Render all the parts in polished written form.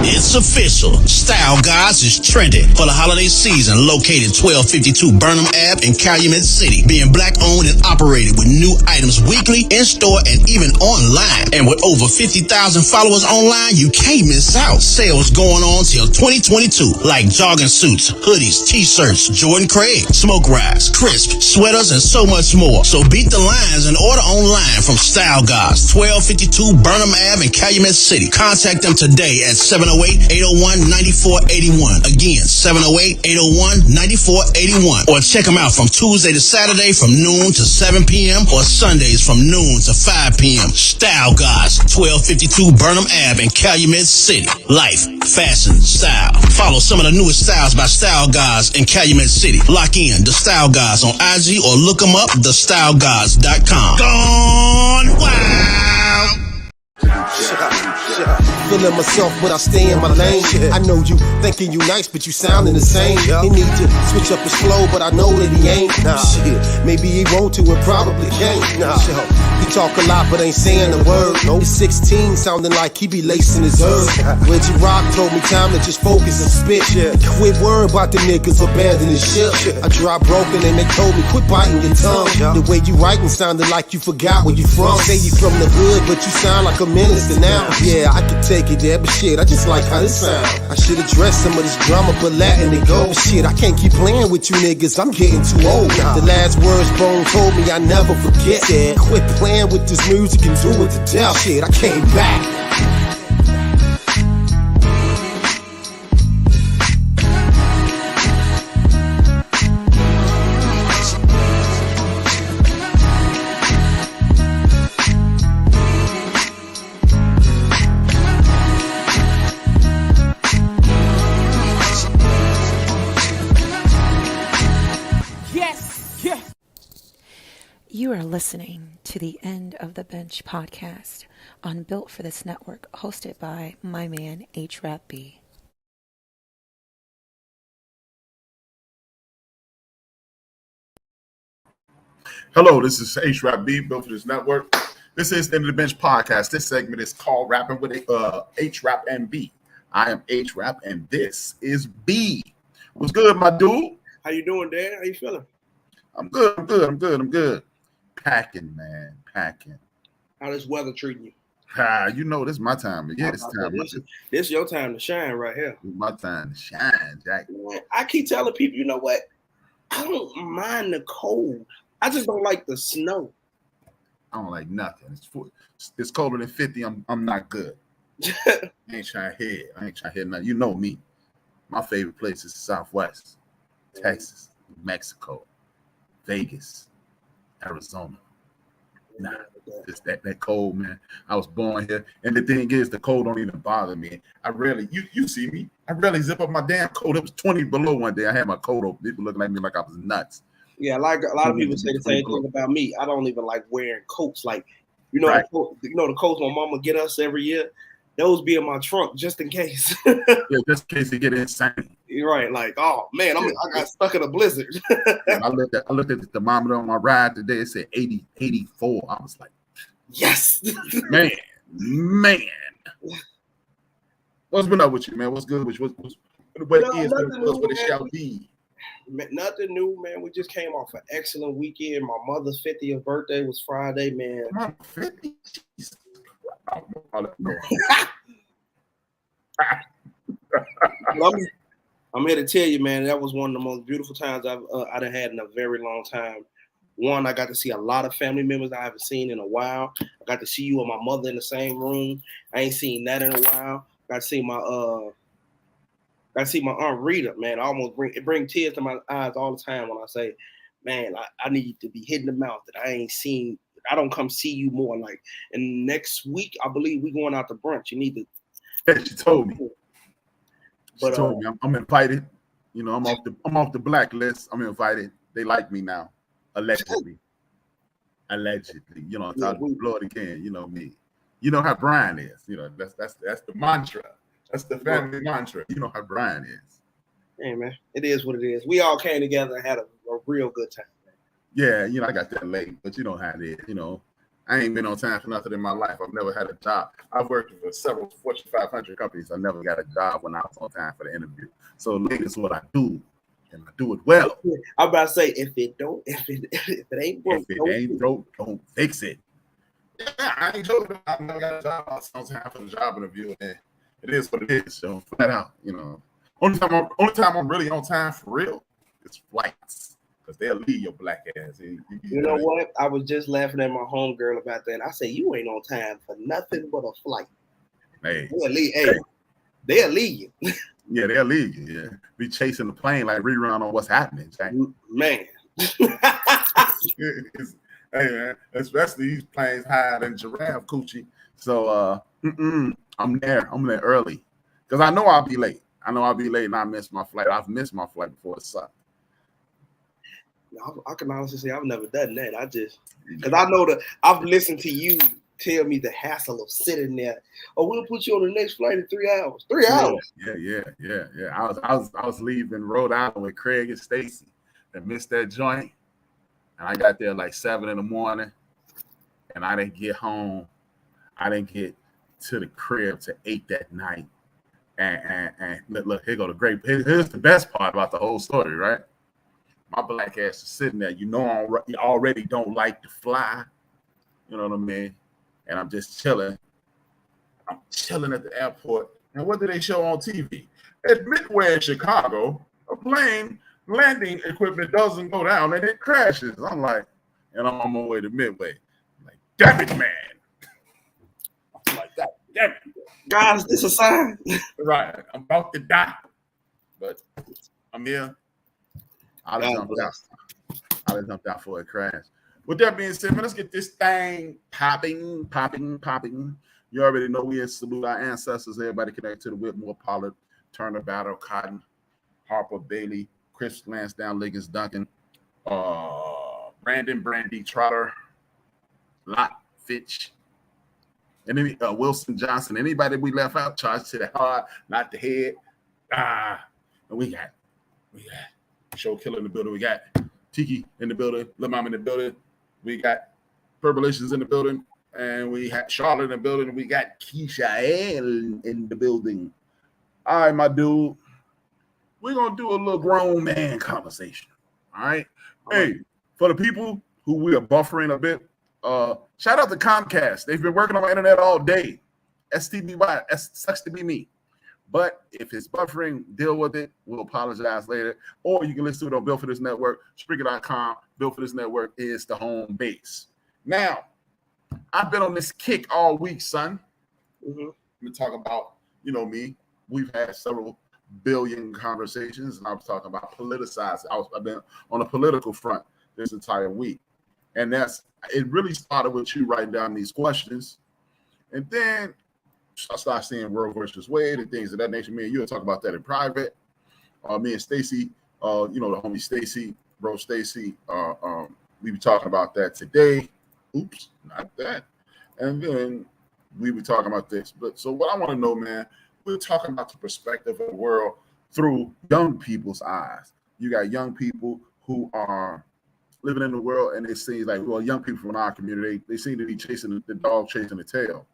It's official. Style Guys is trending for the holiday season. Located 1252 Burnham Ave in Calumet City. Being black owned and operated with new items weekly, in store, and even online. And with over 50,000 followers online, you can't miss out. Sales going on till 2022. Like jogging suits, hoodies, t-shirts, Jordan Craig, smoke rides, crisp, sweaters, and so much more. So beat the lines and order online from Style Guys, 1252 Burnham Ave in Calumet City. Contact them today at 708-801-9481. Again, 708-801-9481. Or check them out from Tuesday to Saturday from noon to 7 p.m. or Sundays from noon to 5 p.m. Style Guys, 1252 Burnham Ave in Calumet City. Life, fashion, style. Follow some of the newest styles by Style Guys in Calumet City. Lock in The Style Guys on IG or look them up, thestyleguys.com. Gone wild! Feeling myself, but I stay in my lane. I know you thinking you nice, but you sounding the same. He need to switch up his flow, but I know that he ain't. Shit, maybe he want to and probably can't. He talk a lot, but ain't saying a word. He's 16, sounding like he be lacing his herb. Reggie Rock told me time to just focus and spit. Quit worrying about the niggas abandoning shit. I dropped broken and they told me quit biting your tongue. The way you writing sounded like you forgot where you from. Say you from the hood, but you sound like a minister now. Yeah, I can take it there, but shit, I just like how this sound. I should address some of this drama, but letting it go. But shit, I can't keep playing with you niggas, I'm getting too old. The last words Bone told me I never forget. Quit playing with this music and do it to death. Shit, I came back. You are listening to the End of the Bench podcast on Built for This Network, hosted by my man HRap. Hello, this is HRap, Built for This Network. This is the End of the Bench podcast. This segment is called Rapping with HRap and B. I am HRap, and this is B. What's good, my dude? How you doing, Dan? How you feeling? I'm good. Packing, man. How this weather treating you? You know, this is my time. Yeah, this is your time to shine right here. My time to shine, Jack. I keep telling people, you know what? I don't mind the cold. I just don't like the snow. I don't like nothing. It's colder than 50. I'm not good. I ain't trying to hear nothing. You know me. My favorite place is the Southwest, Texas, Mexico, Vegas, Arizona. Nah, it's that cold, man. I was born here, and the thing is, the cold don't even bother me. I rarely, you see me, I rarely zip up my damn coat. It was 20 below one day. I had my coat open. People looking at me like I was nuts. Yeah, like a lot of people say the same thing about me. I don't even like wearing coats. Like, Right. the coats my mama get us every year. Those be in my trunk just in case. Yeah, just in case they get insane. You're right. Like, oh man, I got stuck in a blizzard. I looked at the thermometer on my ride today. It said 80, 84. I was like, yes, man. What's been up with you, man? What's good with you? What it shall be? Nothing new, man. We just came off an excellent weekend. My mother's 50th birthday was Friday, man. 50? I'm here to tell you, man, that was one of the most beautiful times I've had in a very long time. One, I got to see a lot of family members I haven't seen in a while. I got to see you and my mother in the same room. I ain't seen that in a while. Got to see my Aunt Rita, man. I almost bring tears to my eyes all the time when I say, man, I need to be hitting the mouth that I ain't seen. I don't come see you more. Like, and next week, I believe we going out to brunch. You need to. Yeah, she told me. She told me I'm invited. You know, I'm off the blacklist. I'm invited. They like me now, allegedly. You know, yeah, Florida can. You know me. You know how Brian is. You know that's the mantra. That's the family mantra. You know how Brian is. Hey man, it is what it is. We all came together and had a real good time. Yeah, you know, I got that late, but you know how it is. You know, I ain't been on time for nothing in my life. I've never had a job. I've worked for several Fortune 500 companies. I never got a job when I was on time for the interview. So ladies, what I do, and I do it well. I'm about to say, if it ain't broke, don't fix it. Yeah, I ain't joking. I never got a job. I was on time for the job interview, and it is what it is. So flat out, only time I'm really on time for real is flights, because they'll leave your black ass. You know what? I was just laughing at my homegirl about that. I say, you ain't on time for nothing but a flight. Hey, they'll leave you. Yeah, they'll leave you. Yeah, be chasing the plane like rerun on What's Happening, Jack. Man. Hey man, especially these planes higher than giraffe coochie. So I'm there early, because I know I'll be late. And I miss my flight. I've missed my flight before. It sucked. I can honestly say I've never done that. Because I know that I've listened to you tell me the hassle of sitting there. Oh, we'll put you on the next flight in 3 hours. 3 hours. Yeah. I was leaving Rhode Island with Craig and Stacy and missed that joint. And I got there like 7 in the morning, and I didn't get home. I didn't get to the crib till 8 that night. And look, here's the best part about the whole story, right? My black ass is sitting there. You already don't like to fly. You know what I mean? And I'm just chilling. I'm chilling at the airport. And what do they show on TV? At Midway in Chicago, a plane landing equipment doesn't go down and it crashes. I'm like, and I'm on my way to Midway. I'm like, damn it, man. I'm like, that, damn it. Guys, this a sign. Right. I'm about to die. But I'm here. I just jumped out for a crash. With that being said, man, let's get this thing popping. You already know we salute our ancestors. Everybody connected to the Whitmore, Pollard, Turner, Battle, Cotton, Harper, Bailey, Chris Lansdowne, Liggins, Duncan, Brandon, Brandy, Trotter, Lot, Fitch, and then Wilson, Johnson. Anybody we left out, charged to the heart, not the head. And we got Show Killer in the building. We got Tiki in the building, Lil Mama in the building. We got Purpalations in the building, and we had Charlotte in the building. We got Keisha in the building. All right, my dude. We're going to do a little grown man conversation. All right. Hey, for the people who we are buffering a bit, shout out to Comcast. They've been working on my internet all day. STBY, sucks to be me. But if it's buffering, deal with it. We'll apologize later. Or you can listen to it on Built for This Network, Spreaker.com. Built for This Network is the home base. Now, I've been on this kick all week, son. We talk about, me. We've had several billion conversations, and I was talking about politicizing. I've been on a political front this entire week. And it really started with you writing down these questions. And then I started seeing Roe versus Wade and things of that nature. Me and you will talk about that in private. Me and Stacy, the homie Stacy, bro Stacy, we were talking about that today. Oops, not that. And then we were talking about this. But so what I want to know, man, we're talking about the perspective of the world through young people's eyes. You got young people who are living in the world, and it seems like, young people from our community, they seem to be chasing the dog, chasing the tail.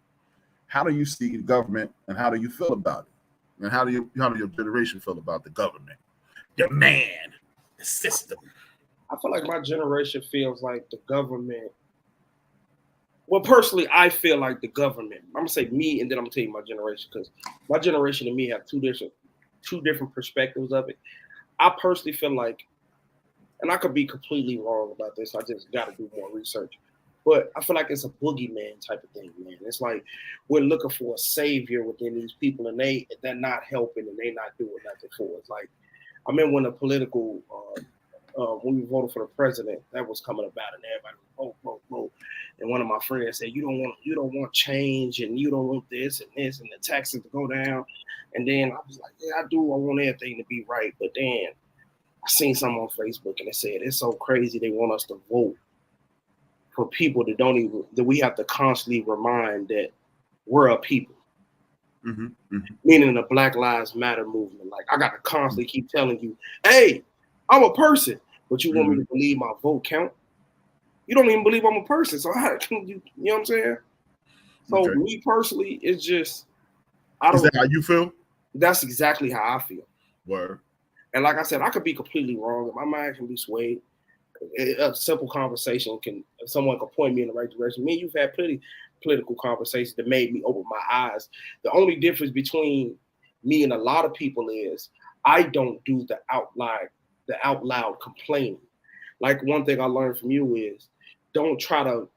How do you see the government, and how do you feel about it? And how do your generation feel about the government, the man, the system? I feel like my generation feels like the government. Well, personally, I feel like the government. I'm gonna say me, and then I'm gonna tell you my generation, because my generation and me have two different perspectives of it. I personally feel like, and I could be completely wrong about this. I just got to do more research. But I feel like it's a boogeyman type of thing, man. It's like we're looking for a savior within these people, and they're not helping, and they're not doing nothing for us. Like, I remember when the political, when we voted for the president, that was coming about, and everybody was vote. And one of my friends said, "You don't want change, and you don't want this and this, and the taxes to go down." And then I was like, "Yeah, I do. I want everything to be right." But then I seen something on Facebook, and it said it's so crazy they want us to vote for people that we have to constantly remind that we're a people. Meaning the Black Lives Matter movement. Like, I got to constantly keep telling you, hey, I'm a person, but you want me to believe my vote count? You don't even believe I'm a person. So how can you know what I'm saying? So me personally, it's just Is that how you feel? That's exactly how I feel. Word. And like I said, I could be completely wrong. My mind can be swayed. A simple conversation someone can point me in the right direction. Me and you've had plenty political conversations that made me open my eyes. The only difference between me and a lot of people is I don't do the out loud complaining. Like one thing I learned from you is don't try to.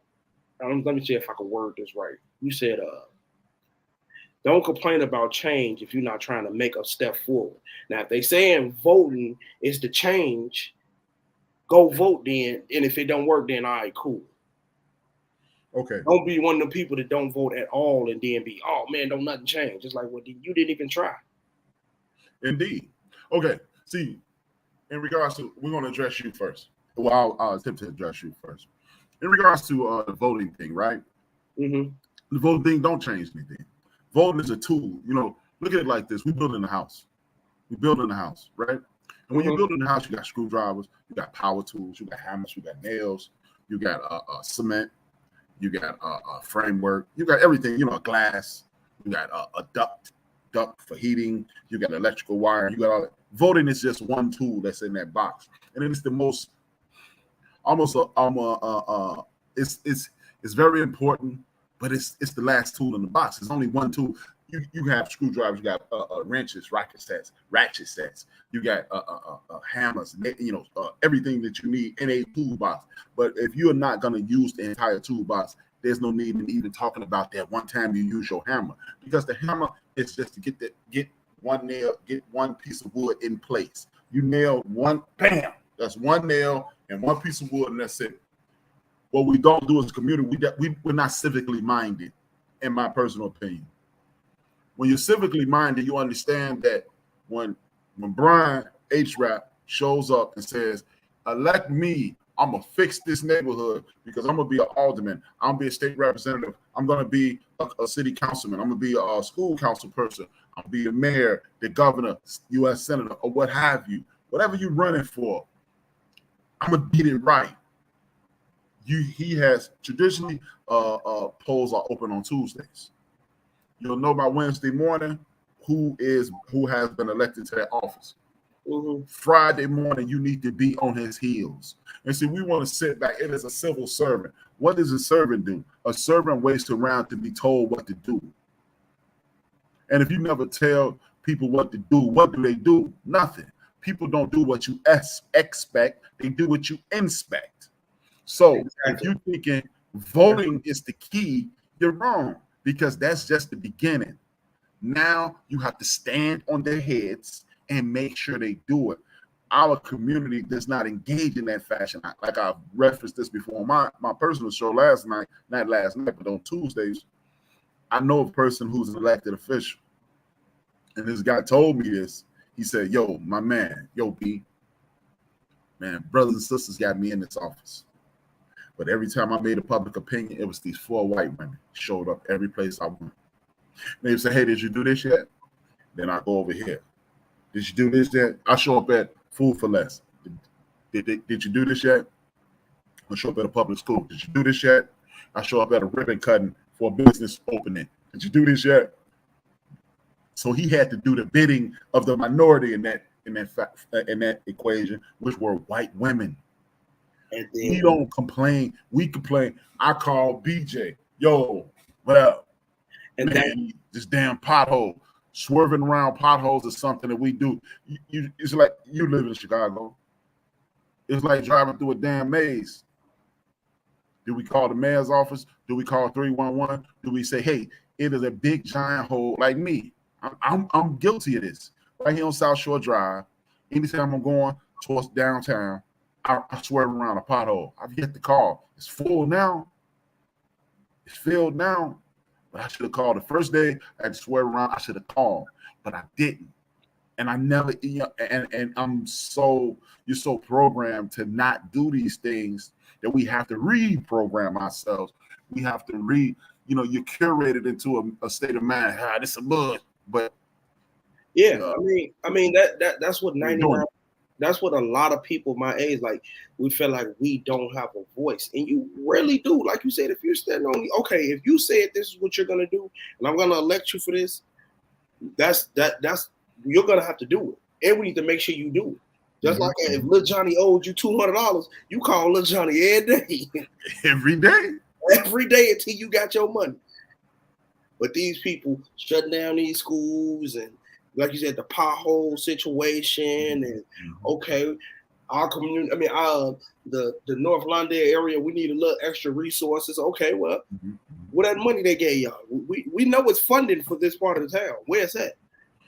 Let me see if I can word this right. You said, don't complain about change if you're not trying to make a step forward. Now, if they saying voting is the change, go vote then. And if it don't work, then all right, cool. Okay. Don't be one of the people that don't vote at all and then be, oh man, don't nothing change. It's like, well, you didn't even try. Indeed. Okay. See, in regards to, we're going to address you first. Well, I'll attempt to address you first. In regards to the voting thing, right? Mm-hmm. The voting thing don't change anything. Voting is a tool. You know, look at it like this. We build in the house. We build in the house, right? And when you build in the house, you got screwdrivers, you got power tools, you got hammers, you got nails, you got cement, you got a framework, you got everything, you know, a glass, you got a duct for heating, you got electrical wire, you got all that. Voting is just one tool that's in that box. And it is the most, it's very important, but it's the last tool in the box. There's only one tool. You have screwdrivers, you got wrenches, ratchet sets. You got hammers, you know, everything that you need in a toolbox. But if you're not going to use the entire toolbox, there's no need in even talking about that one time you use your hammer, because the hammer is just to get one nail, get one piece of wood in place. You nail one, bam, that's one nail and one piece of wood, and that's it. What we don't do as a community, we're not civically minded, in my personal opinion. When you're civically minded, you understand that when Brian HRap shows up and says, elect me, I'm going to fix this neighborhood because I'm going to be an alderman, I'm going to be a state representative, I'm going to be a city councilman, I'm going to be a school council person, I'm going to be a mayor, the governor, U.S. senator, or what have you. Whatever you're running for, I'm going to get it right. He has traditionally, polls are open on Tuesdays. You'll know by Wednesday morning who has been elected to that office. Mm-hmm. Friday morning, you need to be on his heels. And see, we want to sit back. It is a civil servant. What does a servant do? A servant waits around to be told what to do. And if you never tell people what to do, what do they do? Nothing. People don't do what you expect. They do what you inspect. So if you're thinking voting is the key, you're wrong, because that's just the beginning. Now you have to stand on their heads and make sure they do it. Our community does not engage in that fashion. Like I've referenced this before on my personal show not last night, but on Tuesdays, I know a person who's an elected official. And this guy told me this. He said, yo, my man, B, man, brothers and sisters got me in this office. But every time I made a public opinion, it was these 4 white women showed up every place I went. They would say, hey, did you do this yet? Then I go over here. Did you do this yet? I show up at Food for Less. Did you do this yet? I show up at a public school. Did you do this yet? I show up at a ribbon cutting for a business opening. Did you do this yet? So he had to do the bidding of the minority in that equation, which were white women. And then, we don't complain. We complain. I call BJ, yo, what up? And then this damn pothole, swerving around potholes is something that we do. It's like you live in Chicago. It's like driving through a damn maze. Do we call the mayor's office? Do we call 311? Do we say, hey, it is a big giant hole like me? I'm guilty of this. Right here on South Shore Drive, anytime I'm going towards downtown, I swerve around a pothole. I've yet to call. It's full now. It's filled now. But I should have called the first day. I had to swerve around. I should have called, but I didn't. And I never. And you're so programmed to not do these things that we have to reprogram ourselves. We have to you're curated into a state of mind. This is a mud, but yeah. I mean that's what 99. That's what a lot of people my age, like, we feel like we don't have a voice. And you really do. Like you said, if you're standing on, okay, if you said this is what you're going to do, and I'm going to elect you for this, that's you're going to have to do it. And we need to make sure you do it. Just like if Lil Johnny owed you $200, you call Lil Johnny every day. Every day. Every day until you got your money. But these people shutting down these schools and, like you said, the pothole situation and okay, our community. I mean, the North Lawndale area, we need a little extra resources. Okay, well, what that money they gave y'all? We know it's funding for this part of the town. Where's that?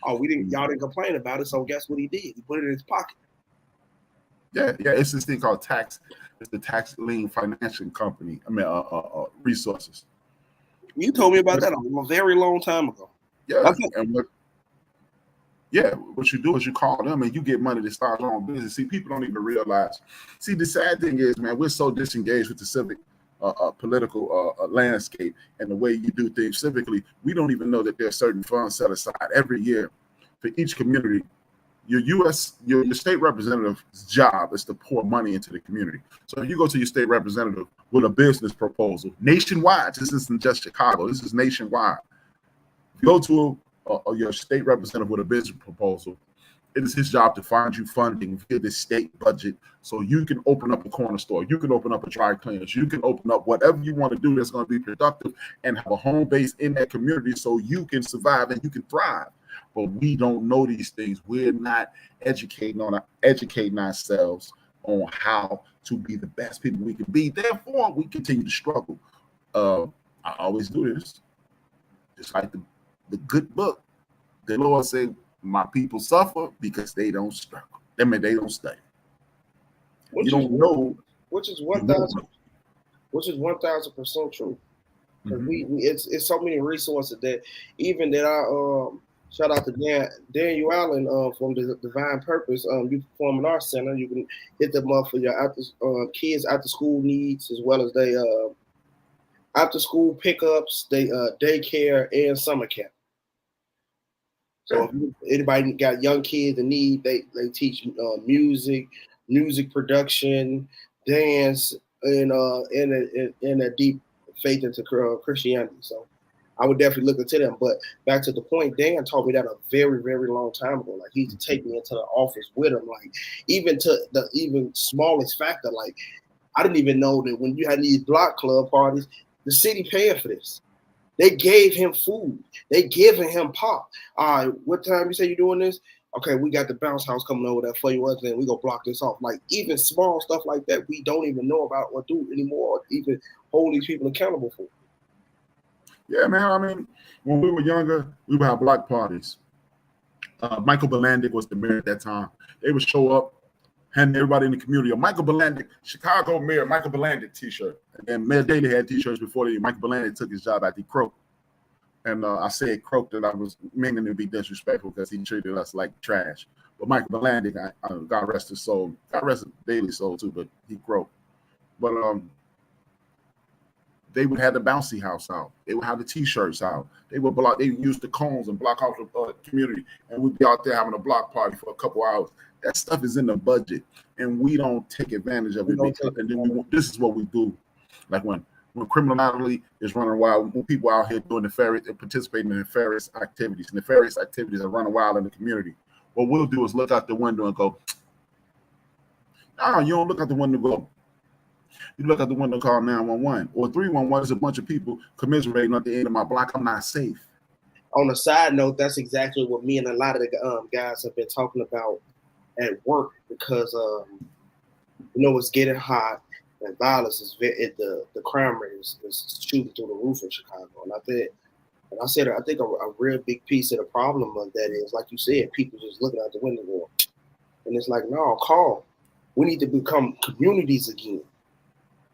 Oh, y'all didn't complain about it. So guess what he did? He put it in his pocket. Yeah. It's this thing called tax. It's the tax lien financing company. I mean, resources. You told me about that a very long time ago. Yeah, and what you do is you call them and you get money to start your own business. See, people don't even realize. See, the sad thing is, man, we're so disengaged with the civic, political landscape and the way you do things civically. We don't even know that there's certain funds set aside every year for each community. Your state representative's job is to pour money into the community. So if you go to your state representative with a business proposal nationwide, this isn't just Chicago, this is nationwide. Go to your state representative with a business proposal. It is his job to find you funding via the state budget so you can open up a corner store, you can open up a dry cleaners, you can open up whatever you want to do that's going to be productive and have a home base in that community so you can survive and you can thrive. But we don't know these things. We're not educating ourselves on how to be the best people we can be. Therefore, we continue to struggle. I always do this. Just like the good book. The Lord said, my people suffer because they don't struggle. I mean, they don't study. You don't know. Which is 1,000% true. It's so many resources that even that I shout out to Daniel Allen from the Divine Purpose. You perform in our center. You can hit them up for your kids after school needs, as well as they after school pickups, they daycare and summer camp. So if anybody got young kids in need, they teach music production, dance, and a deep faith into Christianity. So I would definitely look into them. But back to the point, Dan told me that a very, very long time ago. Like, he used to take me into the office with him. Like, even to the even smallest factor, like, I didn't even know that when you had these block club parties, the city paying for this. They gave him food. They giving him pop. All right, what time you say you're doing this? Okay, we got the bounce house coming over there for you, and we gonna block this off. Like, even small stuff like that, we don't even know about or do anymore, or even hold these people accountable for. Yeah, man. I mean, when we were younger, we would have block parties. Michael Belandic was the mayor at that time. They would show up, hand everybody in the community a Michael Belandic, Chicago Mayor Michael Belandic t-shirt. And then Mayor Daley had t-shirts before Michael Belandic took his job after he croaked. And I said croaked that I was meaning to be disrespectful because he treated us like trash. But Michael Belandic, God rest his soul, God rest Daley's soul too, but he croaked. But they would have the bouncy house out. They would have the t-shirts out. They would use the cones and block off the community. And we'd be out there having a block party for a couple hours. That stuff is in the budget, and we don't take advantage of it. This is what we do. Like when criminality is running wild, when people out here doing participating in nefarious activities, nefarious activities are running wild in the community. What we'll do is look out the window and go, no, you don't look out the window and go. You look out the window and call 911 or 311 is a bunch of people commiserating at the end of my block. I'm not safe. On a side note, that's exactly what me and a lot of the guys have been talking about at work, because it's getting hot and violence is the crime rate is shooting through the roof in Chicago. And I think a real big piece of the problem of that is, like you said, people just looking out the window going, and it's like, no, call. We need to become communities again.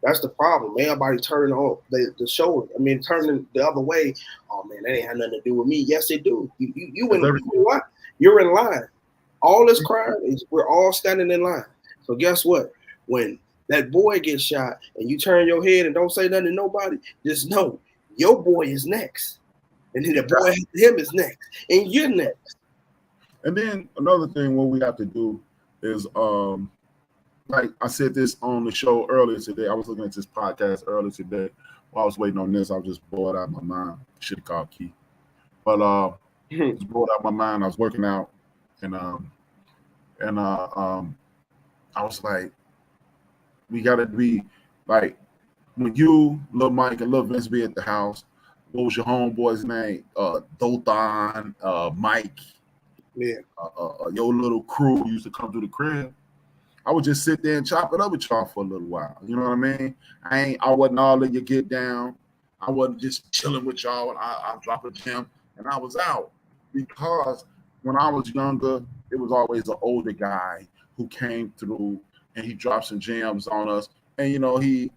That's the problem. Everybody turning on the shoulder. I mean, turning the other way. Oh man, that ain't had nothing to do with me. Yes, it do. You're in line. All this crime is we're all standing in line. So guess what? When that boy gets shot and you turn your head and don't say nothing to nobody, just know your boy is next. And then the boy after him is next. And you're next. And then another thing what we have to do is like I said this on the show earlier today. I was looking at this podcast earlier today. While I was waiting on this, I was just bored out of my mind. Should have called Key. But I was bored out of my mind. I was working out and I was like, we gotta be like when you, Lil Mike and Lil Vince be at the house, what was your homeboy's name? Dothan, Mike. Yeah. Your little crew used to come to the crib. I would just sit there and chop it up with y'all for a little while. You know what I mean? I wasn't all in your get down. I wasn't just chilling with y'all. And I dropped a gym and I was out. Because when I was younger, it was always an older guy who came through and he dropped some gems on us. And you know, he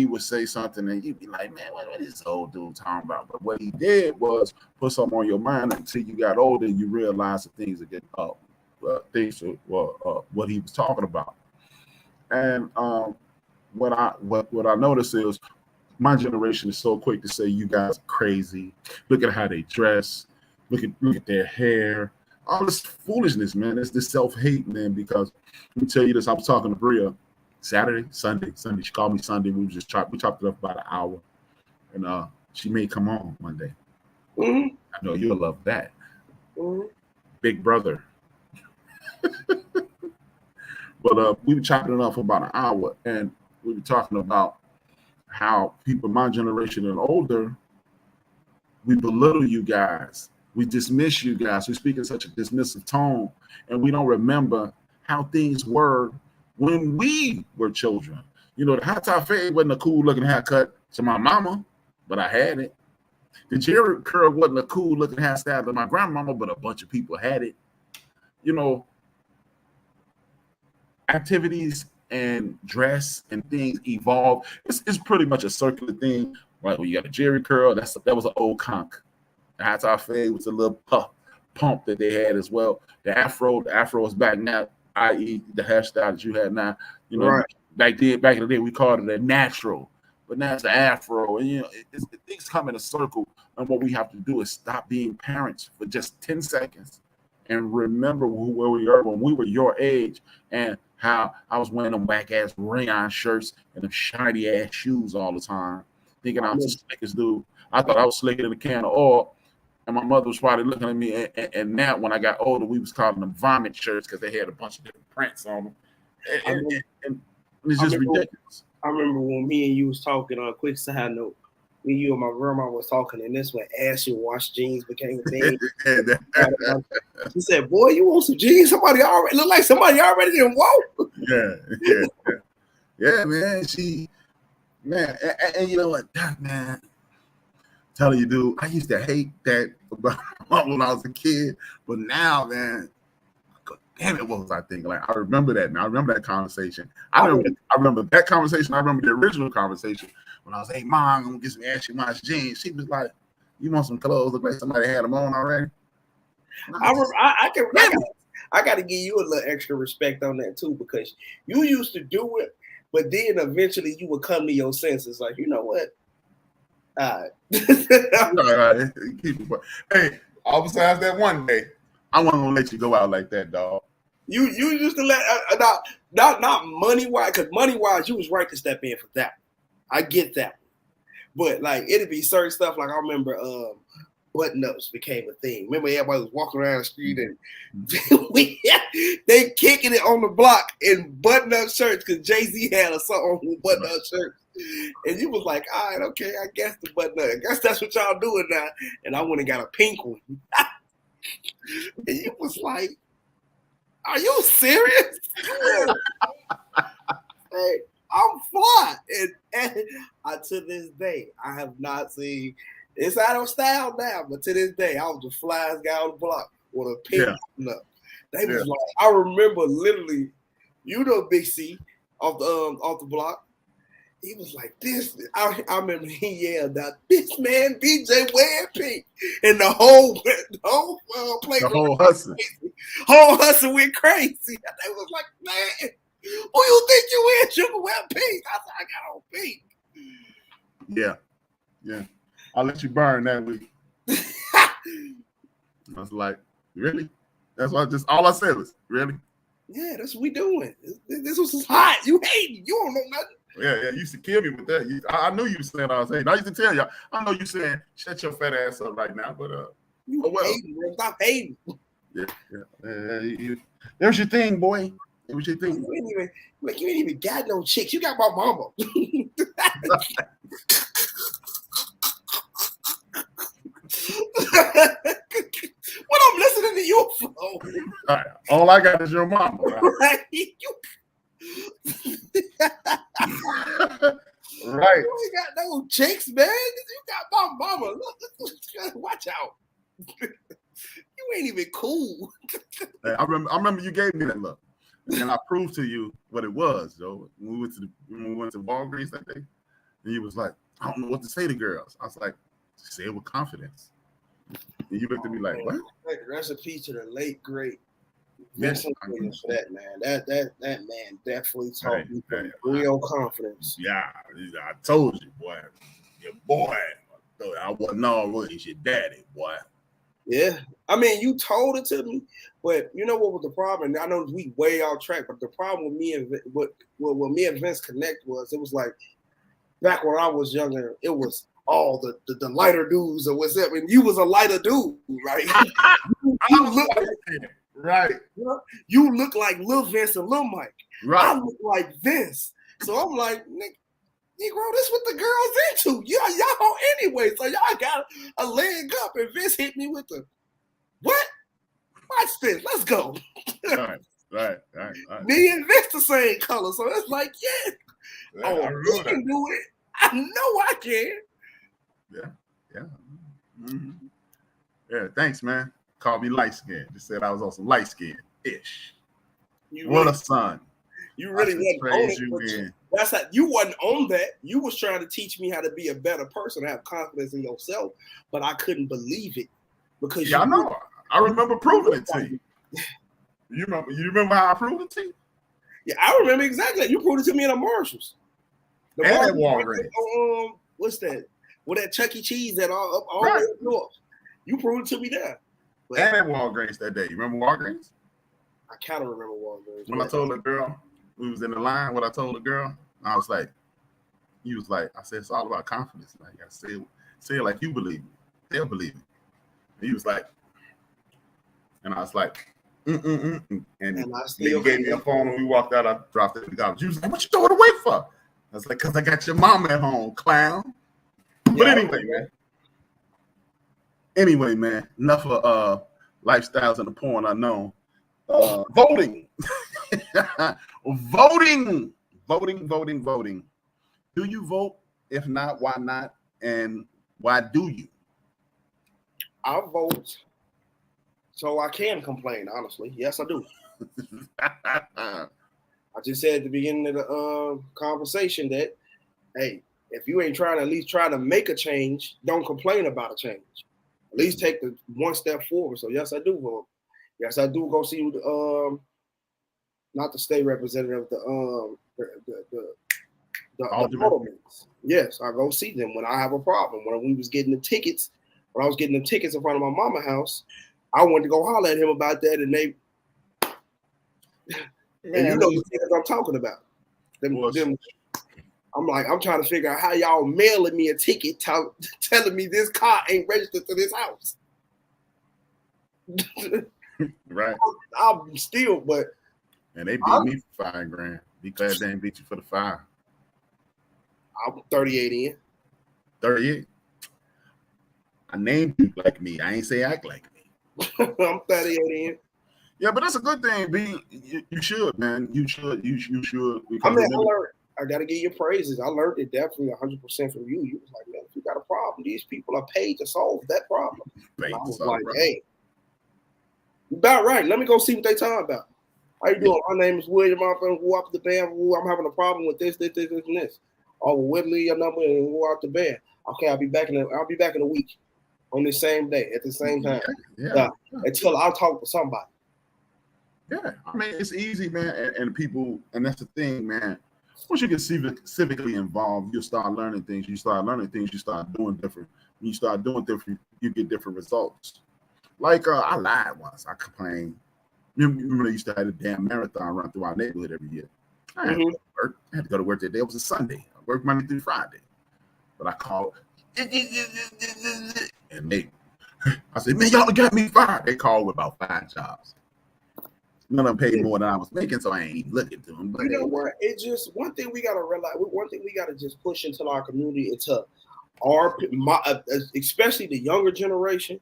would say something and you'd be like, man, what is this old dude talking about? But what he did was put something on your mind until you got older and you realized the things that get up. What he was talking about, and what I noticed is my generation is so quick to say you guys are crazy. Look at how they dress. Look at their hair. All this foolishness, man. It's this self-hate, man. Because let me tell you this. I was talking to Bria Sunday. She called me Sunday. We chopped it up about an hour, and she may come on Monday. Mm-hmm. I know you'll love that. Mm-hmm. Big brother. But we were chopping it up for about an hour, and we were talking about how people my generation and older, we belittle you guys, we dismiss you guys, we speak in such a dismissive tone, and we don't remember how things were when we were children. You know, the hot top fade wasn't a cool looking haircut to my mama, but I had it. The Jerry curl wasn't a cool looking hairstyle to my grandmama, but a bunch of people had it. You know, activities and dress and things evolve. It's pretty much a circular thing. Right, when you got a Jerry curl, that was an old conch. The high top fade was a little pump that they had as well. The afro is back now, i.e. the hairstyle that you had now. You know, right. back in the day we called it a natural, but now it's the afro. And you know, things come in a circle. And what we have to do is stop being parents for just 10 seconds and remember where we were when we were your age and how I was wearing them whack-ass rayon shirts and them shiny-ass shoes all the time, thinking I was the slickest dude. I thought I was slicker than a can of oil, and my mother was probably looking at me. And now, when I got older, we was calling them vomit shirts because they had a bunch of different prints on them. And it's just ridiculous. I remember when me and you was talking on a quick side note. Me, you, and my grandma was talking, and this when acid wash jeans became a thing. She said, "Boy, you want some jeans? Somebody already look like somebody already didn't walk." Yeah, man. And you know what, man? Telling you, dude, I used to hate that about when I was a kid, but now, man, God damn it, what was I thinking? Like, I remember that now. I remember that conversation. I remember that conversation. I remember the original conversation. When I was, hey, Mom, I'm going to get some ashy wash jeans. She was like, you want some clothes? Look like somebody had them on already. I got to give you a little extra respect on that, too, because you used to do it, but then eventually you would come to your senses. Like, you know what? All right. Hey, all besides that one day, I wasn't going to let you go out like that, dog. You used to let, not money-wise, because money-wise, you was right to step in for that. I get that, but like it'd be certain stuff. Like I remember, button-ups became a thing. Remember, everybody was walking around the street and they kicking it on the block in button-up shirts because Jay-Z had a song with button-up shirts, and you was like, all right, okay, I guess the button-up. I guess that's what y'all doing now. And I went and got a pink one, and you was like, are you serious? Hey. I'm fly, and to this day, I have not seen. It's out of style now, but to this day, I was the flyest guy on the block with a pink up. They was like, I remember literally, you know, Big C off the block. He was like this. I remember he yelled out, "This man BJ wearing pink," and the whole playground, the whole hustle went crazy. They was like, man. Who you think you is? You can wear pink. I said, I got on pink. Yeah. I'll let you burn that week. I was like, really? That's what all I said was, really? Yeah, that's what we doing. This was hot. You hating. You don't know nothing. Yeah, you used to kill me with that. I knew you were saying I was hating. I used to tell y'all. I know you saying shut your fat ass up right now, but You hating, bro. Stop hating. Yeah. There's your thing, boy. It was your thing. You ain't even got no chicks. You got my mama. What I'm listening to you for? Right. All I got is your mama. Right. Right. You ain't got no chicks, man. You got my mama. Look, watch out. You ain't even cool. Hey, I remember you gave me that look, and I proved to you what it was, Joe. When we went to Walgreens that day, and you was like, I don't know what to say to girls. I was like, say it with confidence. And you looked at me like, what? Recipe to the late great. Yes, for that man. That man definitely taught me real confidence. Yeah, I told you, boy. Your boy. I wasn't always your daddy, boy. Yeah. I mean, you told it to me, but you know what was the problem? I know we way off track, but the problem with me and what me and Vince connect was, it was like back when I was younger, it was all the lighter dudes or what's up. And you was a lighter dude, right? you look right. You look like Lil Vince and Lil Mike. Right. I look like Vince. So I'm like, Negro, this what the girls into. Y'all anyway. So y'all got a leg up, and Vince hit me with the what? Watch this. Let's go. Right. Me and Vince the same color. So it's like, yeah. You can do it. I know I can. Yeah. Mm-hmm. Yeah, thanks, man. Called me light skinned. Just said I was on some light skinned ish. What a son. You really wasn't on it. That's how you wasn't on that. You was trying to teach me how to be a better person, have confidence in yourself, but I couldn't believe it because I know. I remember proving it to you. You remember how I proved it to you? Yeah, I remember exactly. You proved it to me in the Marshalls. And at Walgreens. What's that? With that Chuck E. Cheese that all the way up north. You proved it to me there. And at Walgreens that day. You remember Walgreens? I kind of remember Walgreens. When I told the girl, we was in the line, what I told the girl, I was like, he was like, I said, it's all about confidence. Like, I say it like you believe me. They'll believe it. And he was like, and I was like, And he gave me a phone and we walked out. I dropped it in the garbage. He was like, what you throwing away for? I was like, because I got your mom at home, clown. But anyway, man, enough of lifestyles and the porn I know. Voting. Voting. Do you vote? If not, why not? And why do you? I vote so I can complain, honestly. Yes, I do. I just said at the beginning of the conversation that, hey, if you ain't trying to at least try to make a change, don't complain about a change. At least take the one step forward. So yes, I do vote. Yes, I do go see not the state representative, the aldermans. Yes, I go see them when I have a problem. When we was getting the tickets, when I was getting the tickets in front of my mama's house, I wanted to go holler at him about that, and they. And you know the tickets I'm talking about. Them, I'm like, I'm trying to figure out how y'all mailing me a ticket telling me this car ain't registered to this house. Right. I'm still, but. And they beat me for $5,000. Be glad they didn't beat you for the 5. I'm 38 in. 38? I named you like me. I ain't say act like me. I'm 38 in. Yeah, but that's a good thing, B. You should, man. You should. I mean, I got to give you praises. I learned it definitely 100% from you. You was like, man, if you got a problem, these people are paid to solve that problem. I was like, hey, you about right. Let me go see what they talking about. How you doing? My name is William. I'm from go up the band. I'm having a problem with this, and this. Oh, well, we'll leave your number and go out the band. Okay, I'll be back in a week on the same day at the same time. Yeah. Until I'll talk to somebody. Yeah, I mean, it's easy, man, and people, and that's the thing, man. Once you get civically involved, you start learning things. You start doing different. When you start doing different, you get different results. Like I lied once. I complained. Remember they used to have a damn marathon run through our neighborhood every year. I had to go to work that day. It was a Sunday. I worked Monday through Friday. But I called, and I said, man, y'all got me fired. They called with about 5 jobs. None of them paid more than I was making, so I ain't even looking to them. But you know what? It's just one thing we gotta realize. One thing we gotta just push into our community, into especially the younger generation,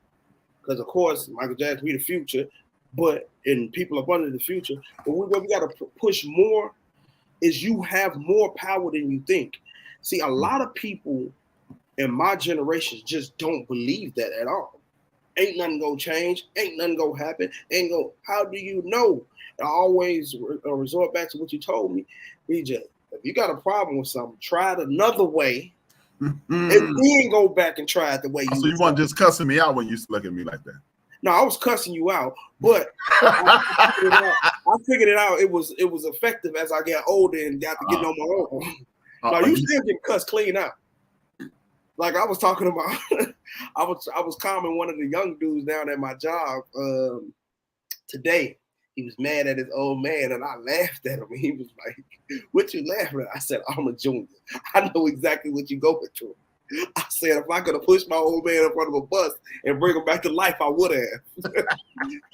because of course Michael Jackson, we the future, and people up under the future. But what we gotta push more is you have more power than you think. See, a lot of people in my generation just don't believe that at all. Ain't nothing gonna change. Ain't nothing gonna happen. How do you know? I always resort back to what you told me, BJ. If you got a problem with something, try it another way, and then go back and try it the way you. So you weren't just cussing me out when you used to look at me like that? No, I was cussing you out, but I figured it out. It was effective as I got older and got to get on my own. Now you still get cussed clean out. Like I was talking about, I was calming one of the young dudes down at my job today. He was mad at his old man, and I laughed at him. He was like, "What you laughing at?" I said, "I'm a junior. I know exactly what you're going through." I said, "If I could have pushed my old man in front of a bus and bring him back to life, I would have."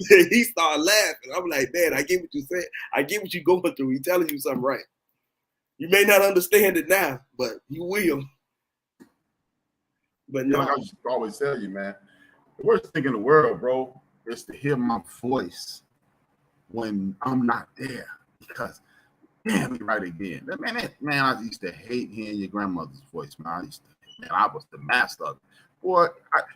He started laughing. I'm like, "Dad, I get what you said. I get what you're going through. He's telling you something right. You may not understand it now, but you will." But no, like I used to always tell you, man, the worst thing in the world, bro, is to hear my voice when I'm not there. Because, damn, right again. Man, I used to hate hearing your grandmother's voice, man. I was the master of it. Boy,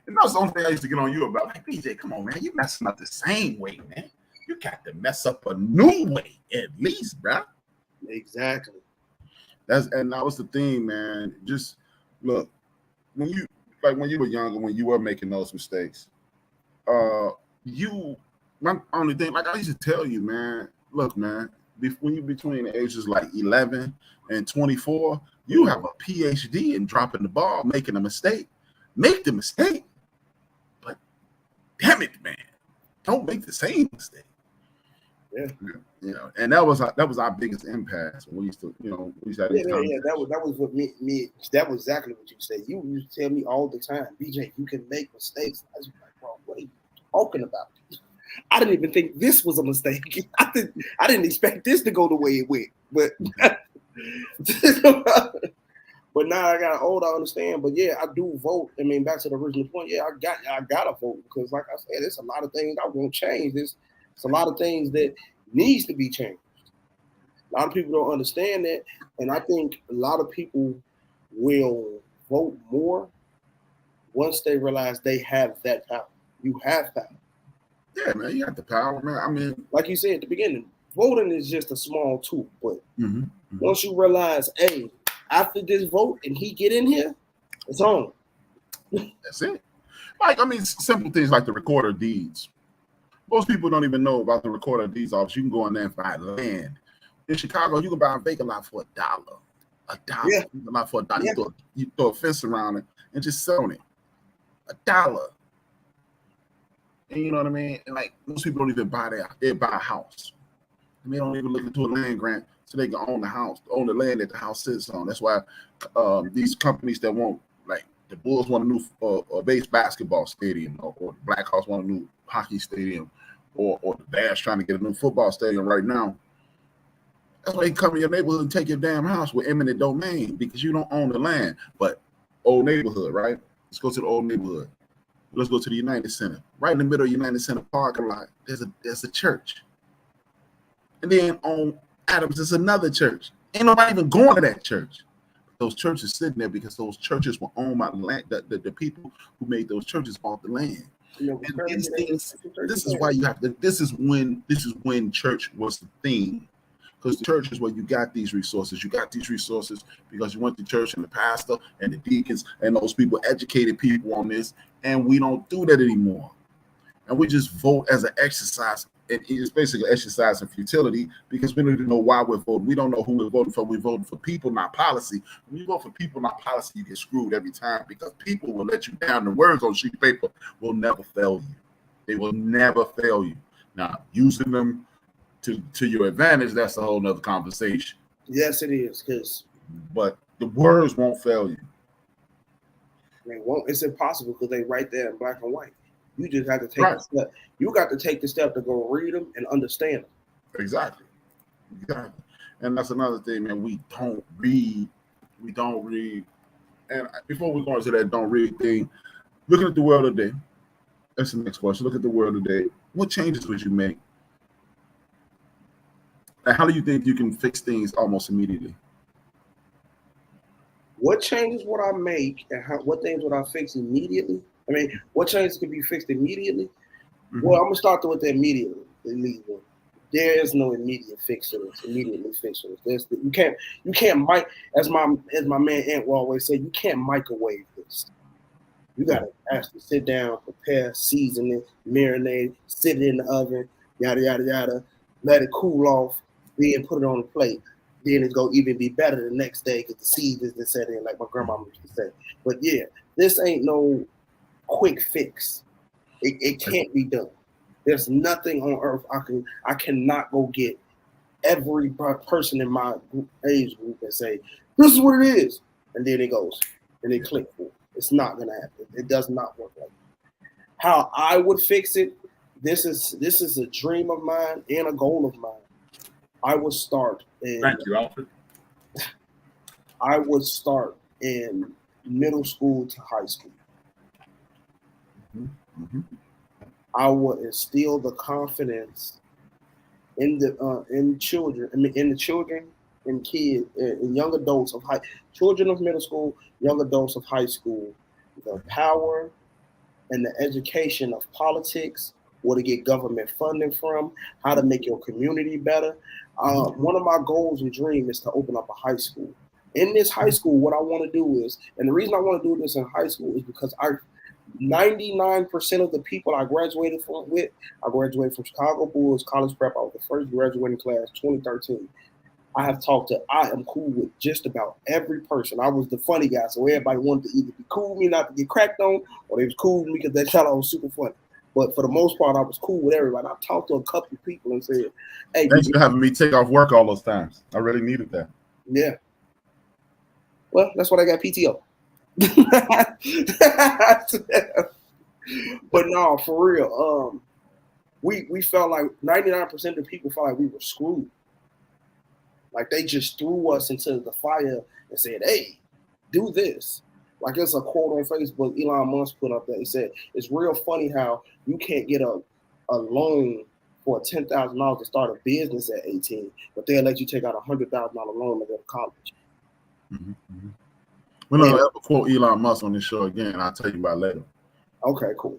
and that's the only thing I used to get on you about. Like, BJ, come on, man, you messing up the same way, man. You got to mess up a new way, at least, bro. Exactly. And that was the thing, man. Just look, when you were younger, when you were making those mistakes, my only thing, like I used to tell you, man, look, man, when you're between the ages like 11 and 24, you have a PhD in dropping the ball, making a mistake. Make the mistake, but damn it, man, don't make the same mistake. Yeah. You know, and that was our biggest impasse when we used to, have these conversations. That was what me. That was exactly what you said. You used to tell me all the time, BJ, you can make mistakes. I was like, bro, what are you talking about? I didn't even think this was a mistake. I didn't expect this to go the way it went. But but now I got older, I understand. But yeah, I do vote. I mean, back to the original point. Yeah, I gotta vote because, like I said, there's a lot of things I won't change. There's a lot of things that needs to be changed. A lot of people don't understand that, and I think a lot of people will vote more once they realize they have that power. You have power. Yeah, man, you got the power, man. I mean, like you said at the beginning, voting is just a small tool, but once you realize, hey, after this vote and he get in here, it's on. That's it. Like, I mean, simple things like the recorder of deeds. Most people don't even know about the recorder of deeds office. You can go in there and buy land. In Chicago, you can buy a vacant lot for $1. $1. Yeah. You can buy for $1. Yeah. You throw a fence around it and just sell it. $1. And you know what I mean? And like most people don't even buy that. They buy a house. And they don't even look into a land grant so they can own the house, own the land that the house sits on. That's why these companies that want, like the Bulls want a new base basketball stadium, or the Blackhawks want a new hockey stadium, or the Bears trying to get a new football stadium right now. That's why they come in your neighborhood and take your damn house with eminent domain because you don't own the land. But old neighborhood, right? Let's go to the old neighborhood. Let's go to the United Center. Right in the middle of United Center parking lot, there's a church. And then on Adams, there's another church. Ain't nobody even going to that church. Those churches sitting there because those churches were owned by the land. The people who made those churches bought the land. And these things, this is why you have to. This is when church was the thing. Because the church is where you got these resources. You got these resources because you went to church and the pastor and the deacons and those people educated people on this. And we don't do that anymore. And we just vote as an exercise. And it's basically exercise in futility because we don't even know why we're voting. We don't know who we're voting for. We're voting for people, not policy. When you vote for people, not policy, you get screwed every time because people will let you down. The words on sheet of paper will never fail you. They will never fail you. Now, using them to your advantage, that's a whole nother conversation. Yes, it is. But the words won't fail you. They won't. It's impossible because they right there in black and white. You just have to take Right. the step. You got to take the step to go read them and understand them. Exactly. And that's another thing, man. We don't read. And before we go into that don't read thing, looking at the world today, that's the next question. Look at the world today. What changes would you make? And how do you think you can fix things almost immediately? What changes would I make and what things would I fix immediately? I mean, what changes could be fixed immediately? Mm-hmm. Well, I'm gonna start with the immediately. There is no immediate fix to this. Immediately fix to this. You can't as my man Ant will always say, you can't microwave this. You gotta actually sit down, prepare, season it, marinate, sit it in the oven, yada yada yada, let it cool off, then put it on the plate. Then it's gonna even be better the next day because the seed is set in, like my grandma used to say. But yeah, this ain't no quick fix. It can't be done. There's nothing on earth I cannot go get every person in my age group and say, this is what it is. And then it goes and they click for it. It's not gonna happen. It does not work like that. How I would fix it, this is a dream of mine and a goal of mine. I would start Thank you, Alfred. I would start in middle school to high school. Mm-hmm. I would instill the confidence in the children, and kids, and young adults of children of middle school, young adults of high school, the power and the education of politics, where to get government funding from, how to make your community better. One of my goals and dreams is to open up a high school. In this high school, what I want to do is, and the reason I want to do this in high school is because 99% of the people I graduated I graduated from Chicago Bulls College Prep. I was the first graduating class, 2013. I am cool with just about every person. I was the funny guy, so everybody wanted to either be cool with me, not to get cracked on, or they was cool with me because they thought I was super funny. But for the most part, I was cool with everybody. I talked to a couple of people and said, hey. Thanks for having me take off work all those times. I really needed that. Yeah. Well, that's what I got PTO. But no, for real, we felt like 99% of the people felt like we were screwed. Like they just threw us into the fire and said, hey, do this. Like there's a quote on Facebook Elon Musk put up there. He said, it's real funny how you can't get a loan for $10,000 to start a business at 18, but they'll let you take out a $100,000 loan to go to college. Mm-hmm. Mm-hmm. We're not ever quote Elon Musk on this show again. I'll tell you about it later. Okay, cool.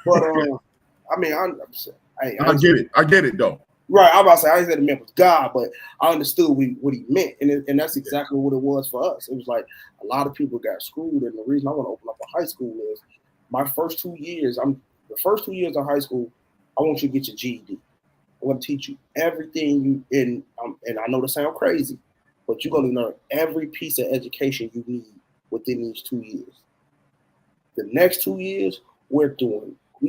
But I mean, I get it though. Right, I'm about to say I didn't say the man was God, but I understood what he meant, and that's exactly what it was for us. It was like a lot of people got screwed, and the reason I want to open up a high school is my first 2 years. The first 2 years of high school, I want you to get your GED. I want to teach you everything and I know this sounds crazy, but you're going to learn every piece of education you need within these 2 years. The next 2 years, we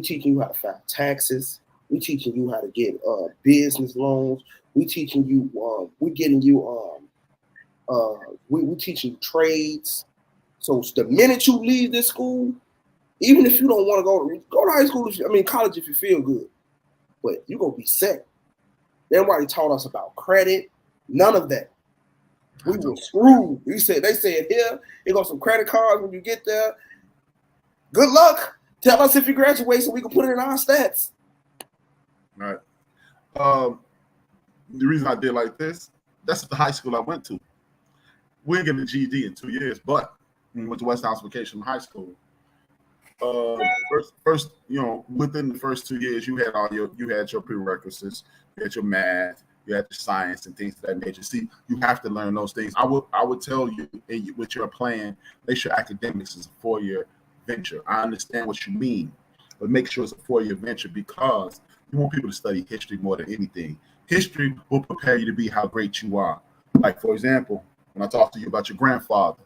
teaching you how to file taxes. We teaching you how to get business loans. We teaching you. We getting you. We teaching you trades. So the minute you leave this school, even if you don't want to go to high school, college if you feel good, but you're gonna be set. Nobody taught us about credit. None of that. We were screwed. They said here got some credit cards when you get there. Good luck. Tell us if you graduate so we can put it in our stats. Right. The reason I did like this, that's the high school I went to. We didn't get a GED in 2 years, but we went to West House Vocational High School. First, within the first 2 years, you had your prerequisites, you had your math, you had your science and things of that nature. See, you have to learn those things. I would tell you with your plan, make sure academics is a 4-year venture. I understand what you mean, but make sure it's a 4-year venture because you want people to study history more than anything. History will prepare you to be how great you are. Like, for example, when I talk to you about your grandfather,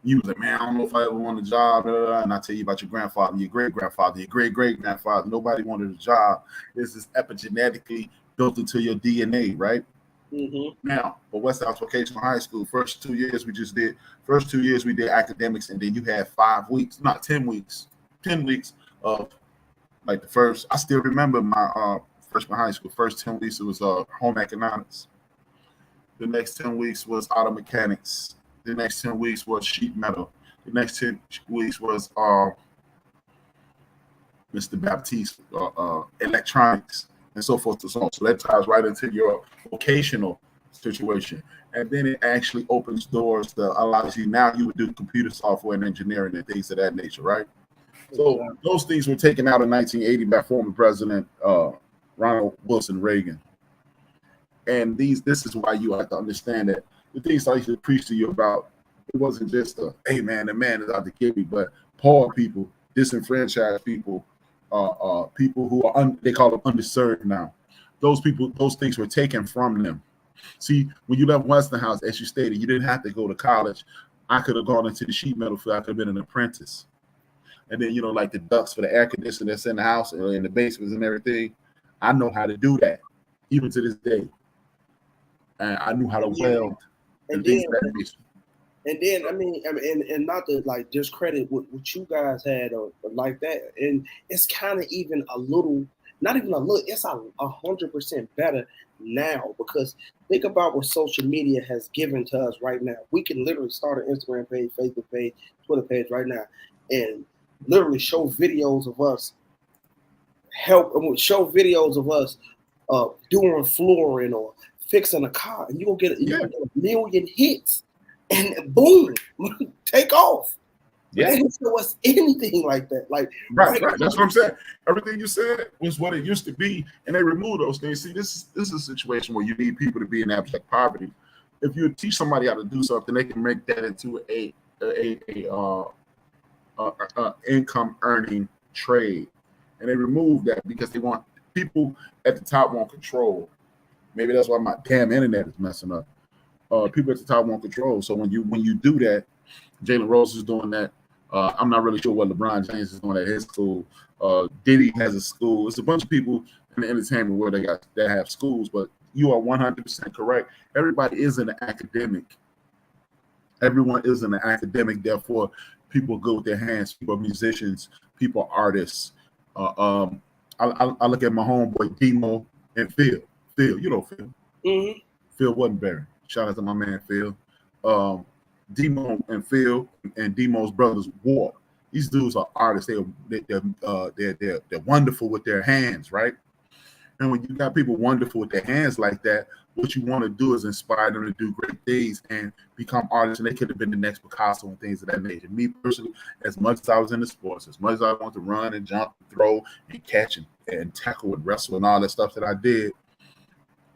You was like, man, I don't know if I ever want a job, blah, blah, blah. And I tell you about your grandfather, your great-grandfather, your great-great-grandfather. Nobody wanted a job. This is epigenetically built into your DNA, right? Mm-hmm. Now, for West House Vocational High School, first 2 years we did academics, and then you had 5 weeks, not 10 weeks, 10 weeks of like the first. I still remember my freshman high school, first 10 weeks it was home economics. The next 10 weeks was auto mechanics. The next 10 weeks was sheet metal. The next 10 weeks was Mr. Baptiste electronics, and so forth and so on. So that ties right into your vocational situation. And then it actually opens doors that allows you, now you would do computer software and engineering and things of that nature, right? So those things were taken out in 1980 by former President Ronald Wilson Reagan. And this is why you have to understand that the things I used to preach to you about, it wasn't just hey man, the man is out to get me, but poor people, disenfranchised people, people who are they call them underserved now. Those people, those things were taken from them. See, when you left Westinghouse, as you stated, you didn't have to go to college. I could have gone into the sheet metal field. I could have been an apprentice. And then, like the ducts for the air conditioning that's in the house and in the basements and everything, I know how to do that, even to this day. And I knew how to weld and things of that nature. And then, I mean, and not to like discredit what you guys had or like that. And it's kind of even a little, not even a little, it's 100% better now, because think about what social media has given to us right now. We can literally start an Instagram page, Facebook page, Twitter page right now, and literally show videos of us doing flooring or fixing a car, and you're gonna get a million hits, and boom, take off. Yeah, they didn't show us anything like that. Like right. That's what I'm saying. Everything you said was what it used to be, and they removed those things. See, this is a situation where you need people to be in abject poverty. If you teach somebody how to do something, they can make that into a income earning trade, and they remove that because they want people at the top want control. Maybe that's why my damn internet is messing up. People at the top want control. So when you do that, Jalen Rose is doing that. I'm not really sure what LeBron James is doing at his school. Diddy has a school. It's a bunch of people in the entertainment world that have schools. But you are 100% correct. Everybody is in the academic. Everyone is in the academic. Therefore, people go with their hands. People are musicians. People are artists. I look at my homeboy Demo and Phil. Phil, you know Phil. Mm-hmm. Phil Woodenberry. Shout out to my man Phil. Demo and Phil and Demo's brothers War. These dudes are artists. They're wonderful with their hands, right? And when you got people wonderful with their hands like that, what you want to do is inspire them to do great things and become artists. And they could have been the next Picasso and things of that nature. Me personally, as much as I was into sports, as much as I want to run and jump, and throw and catch and tackle and wrestle and all that stuff that I did,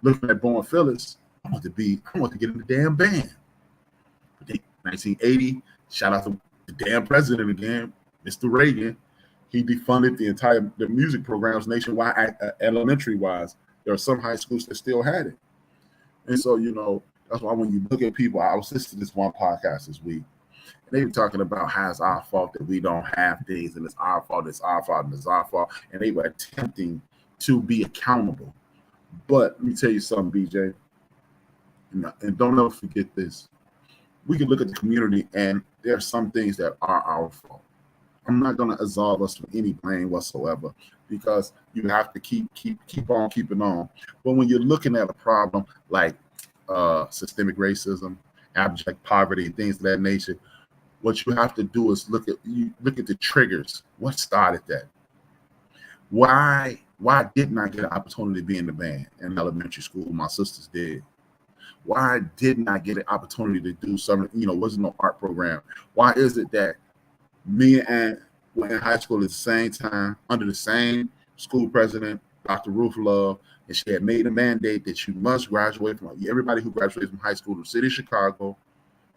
looking at Born Phyllis, I want to get in the damn band. 1980, shout out to the damn president again, Mr. Reagan. He defunded the music programs nationwide, elementary wise. There are some high schools that still had it. And so, that's why when you look at people, I was listening to this one podcast this week, and they were talking about how it's our fault that we don't have things, and it's our fault, and it's our fault. And they were attempting to be accountable. But let me tell you something, BJ, and don't ever forget this. We can look at the community, and there are some things that are our fault. I'm not going to absolve us from any blame whatsoever, because you have to keep on keeping on. But when you're looking at a problem like systemic racism, abject poverty, things of that nature, what you have to do is look at the triggers. What started that? Why didn't I get an opportunity to be in the band in elementary school? My sisters did. Why didn't I get an opportunity to do something? Wasn't no art program. Why is it that me and were in high school at the same time under the same school president, Dr. Ruth Love, and she had made a mandate that you must graduate from, everybody who graduates from high school in the city of Chicago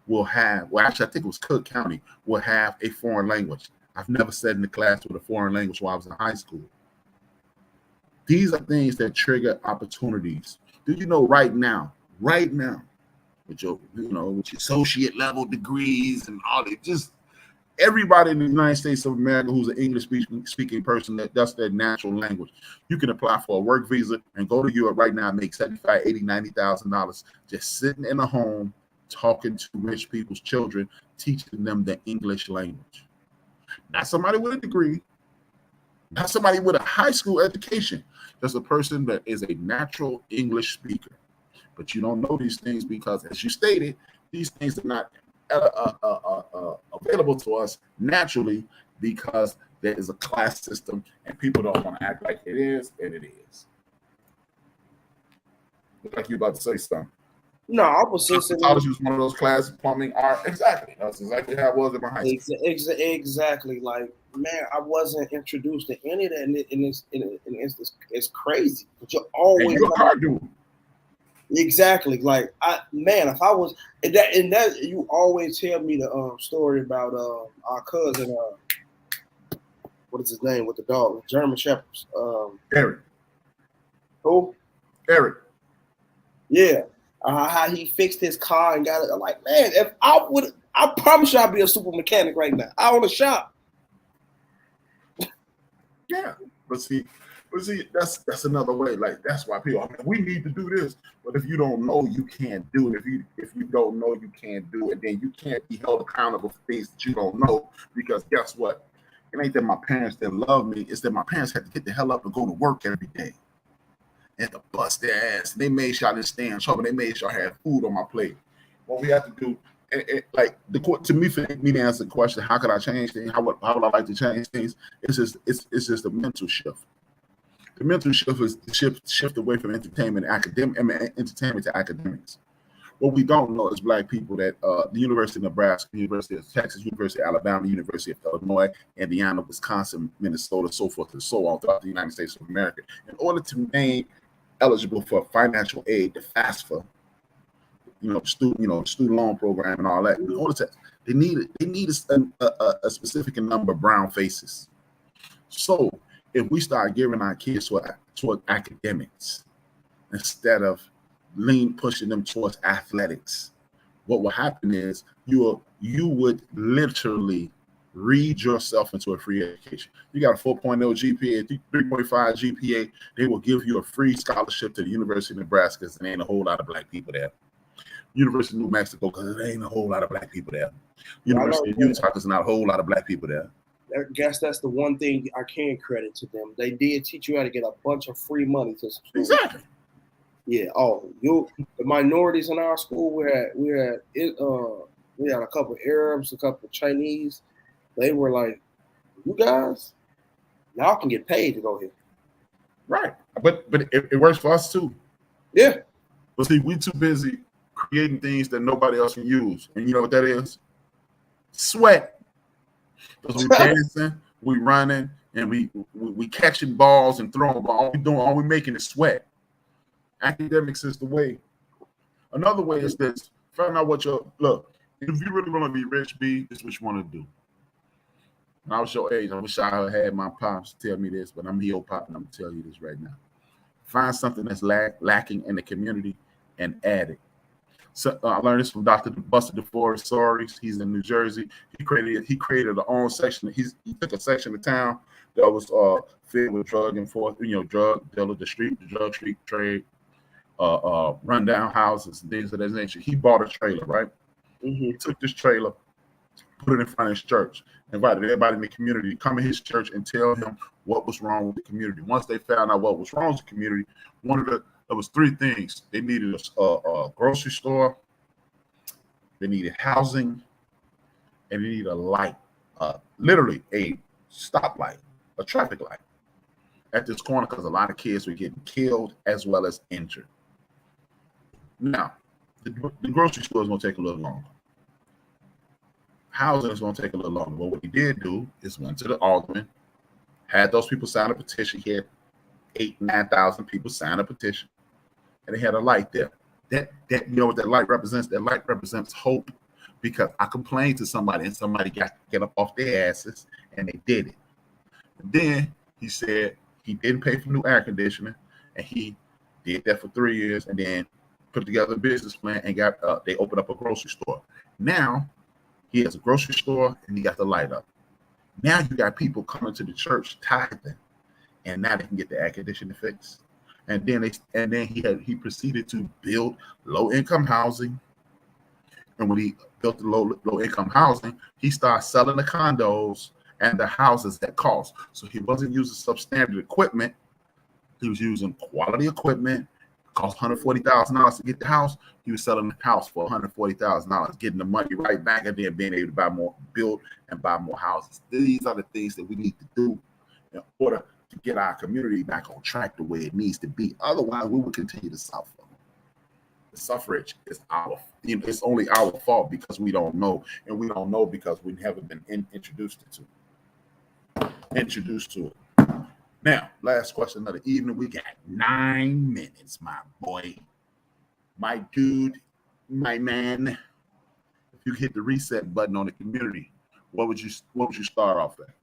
will have, I think it was Cook County, will have a foreign language. I've never sat in the class with a foreign language while I was in high school. These are things that trigger opportunities. Do you know right now, with your associate level degrees and all that. Just everybody in the United States of America who's an English speaking person, that's their natural language. You can apply for a work visa and go to Europe right now and make $75,000, $80,000, $90,000 just sitting in a home talking to rich people's children, teaching them the English language. Not somebody with a degree, not somebody with a high school education, just a person that is a natural English speaker. But you don't know these things because, as you stated, these things are not available to us naturally because there is a class system and people don't want to act like it is, and it is. Look like you about to say something. No, I was just Hospitality was one of those classes, plumbing, art. Exactly. That's exactly how it was in my high school. Exactly. Like, man, I wasn't introduced to any of that, and it's crazy. But you're always you're a car dude. Exactly. Like, if I was and that you always tell me the story about our cousin, what is his name with the dog, German Shepherds. Eric. Who? Eric. Yeah. How he fixed his car and got it. I'm like, man, if I promise you I'd be a super mechanic right now. I own a shop. Yeah. But see, that's another way. Like, that's why people, we need to do this. But if you don't know, you can't do it. If you don't know, you can't do it. Then you can't be held accountable for things that you don't know. Because guess what? It ain't that my parents didn't love me. It's that my parents had to get the hell up and go to work every day. And to bust their ass. They made sure I didn't stay in trouble. They made sure I had food on my plate. What we have to do, to me, for me to answer the question, how could I change things? How would I like to change things? It's just a mental shift. The mental shift is the shift away from entertainment to academics. What we don't know is black people that the University of Nebraska, University of Texas, University of Alabama, University of Illinois, Indiana, Wisconsin, Minnesota, so forth and so on throughout the United States of America, in order to remain eligible for financial aid, the FAFSA, student loan program and all that. In order to, they need a specific number of brown faces. So if we start giving our kids toward academics instead of pushing them towards athletics, what will happen is you would literally read yourself into a free education. You got a 4.0 GPA, 3.5 GPA, they will give you a free scholarship to the University of Nebraska because there ain't a whole lot of black people there. University of New Mexico because there ain't a whole lot of black people there. University of Utah because not a whole lot of black people there. I guess that's the one thing I can credit to them. They did teach you how to get a bunch of free money to school. Exactly. Yeah. Oh, the minorities in our school, we had a couple of Arabs, a couple of Chinese. They were like, you guys, y'all can get paid to go here. Right. But it works for us too. Yeah. But see, we too busy creating things that nobody else can use. And you know what that is? Sweat. Because we dancing, we running, and we catching balls and throwing balls. All we making is sweat. Academics is the way. Another way is this. Find out what look. If you really want to be rich, this is what you want to do. When I was your age, I wish I had my pops tell me this, but I'm your pop and I'm gonna tell you this right now. Find something that's lacking in the community and add it. So I learned this from Dr. Buster DeForest. Sorry, he's in New Jersey. He created a own section. He took a section of town that was filled with drug enforcement, drug dealer, the drug street trade, rundown houses and things of that nature. He bought a trailer, right? Mm-hmm. He took this trailer, put it in front of his church, invited everybody in the community to come in his church and tell him what was wrong with the community. Once they found out what was wrong with the community, there was three things. They needed a grocery store, they needed housing, and they needed a light, literally a stoplight, a traffic light at this corner because a lot of kids were getting killed as well as injured. Now, the grocery store is going to take a little longer. Housing is going to take a little longer. But what he did do is went to the alderman, had those people sign a petition. He had 9,000 people sign a petition, and they had a light there. That you know what that light represents? That light represents hope, because I complained to somebody and somebody got to get up off their asses and they did it. And then he said he didn't pay for new air conditioning, and he did that for 3 years, and then put together a business plan and got they opened up a grocery store. Now he has a grocery store and he got the light up. Now you got people coming to the church tithing, and now they can get the air conditioning fixed. And then he proceeded to build low income housing. And when he built the low income housing, he started selling the condos and the houses that cost. So he wasn't using substandard equipment. He was using quality equipment. It cost $140,000 to get the house. He was selling the house for $140,000, getting the money right back, and then being able to build and buy more houses. These are the things that we need to do in order to get our community back on track the way it needs to be. Otherwise, we will continue to suffer. The suffrage is it's only our fault because we don't know, and we don't know because we haven't been introduced to it. Now, last question of the evening. We got 9 minutes, my boy, my dude, my man. If you hit the reset button on the community, what would you start off at?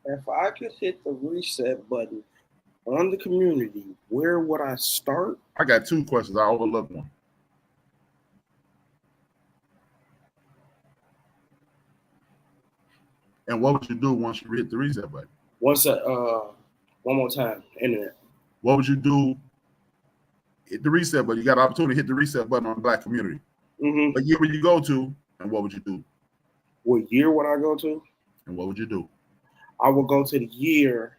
If I could hit the reset button on the community, where would I start? I got 2 questions. I overlooked one. And what would you do once you hit the reset button? One more time, internet. What would you do? Hit the reset button. You got an opportunity to hit the reset button on the Black community. Mm-hmm. What year would you go to, and what would you do? What year would I go to? And what would you do? I would go to the year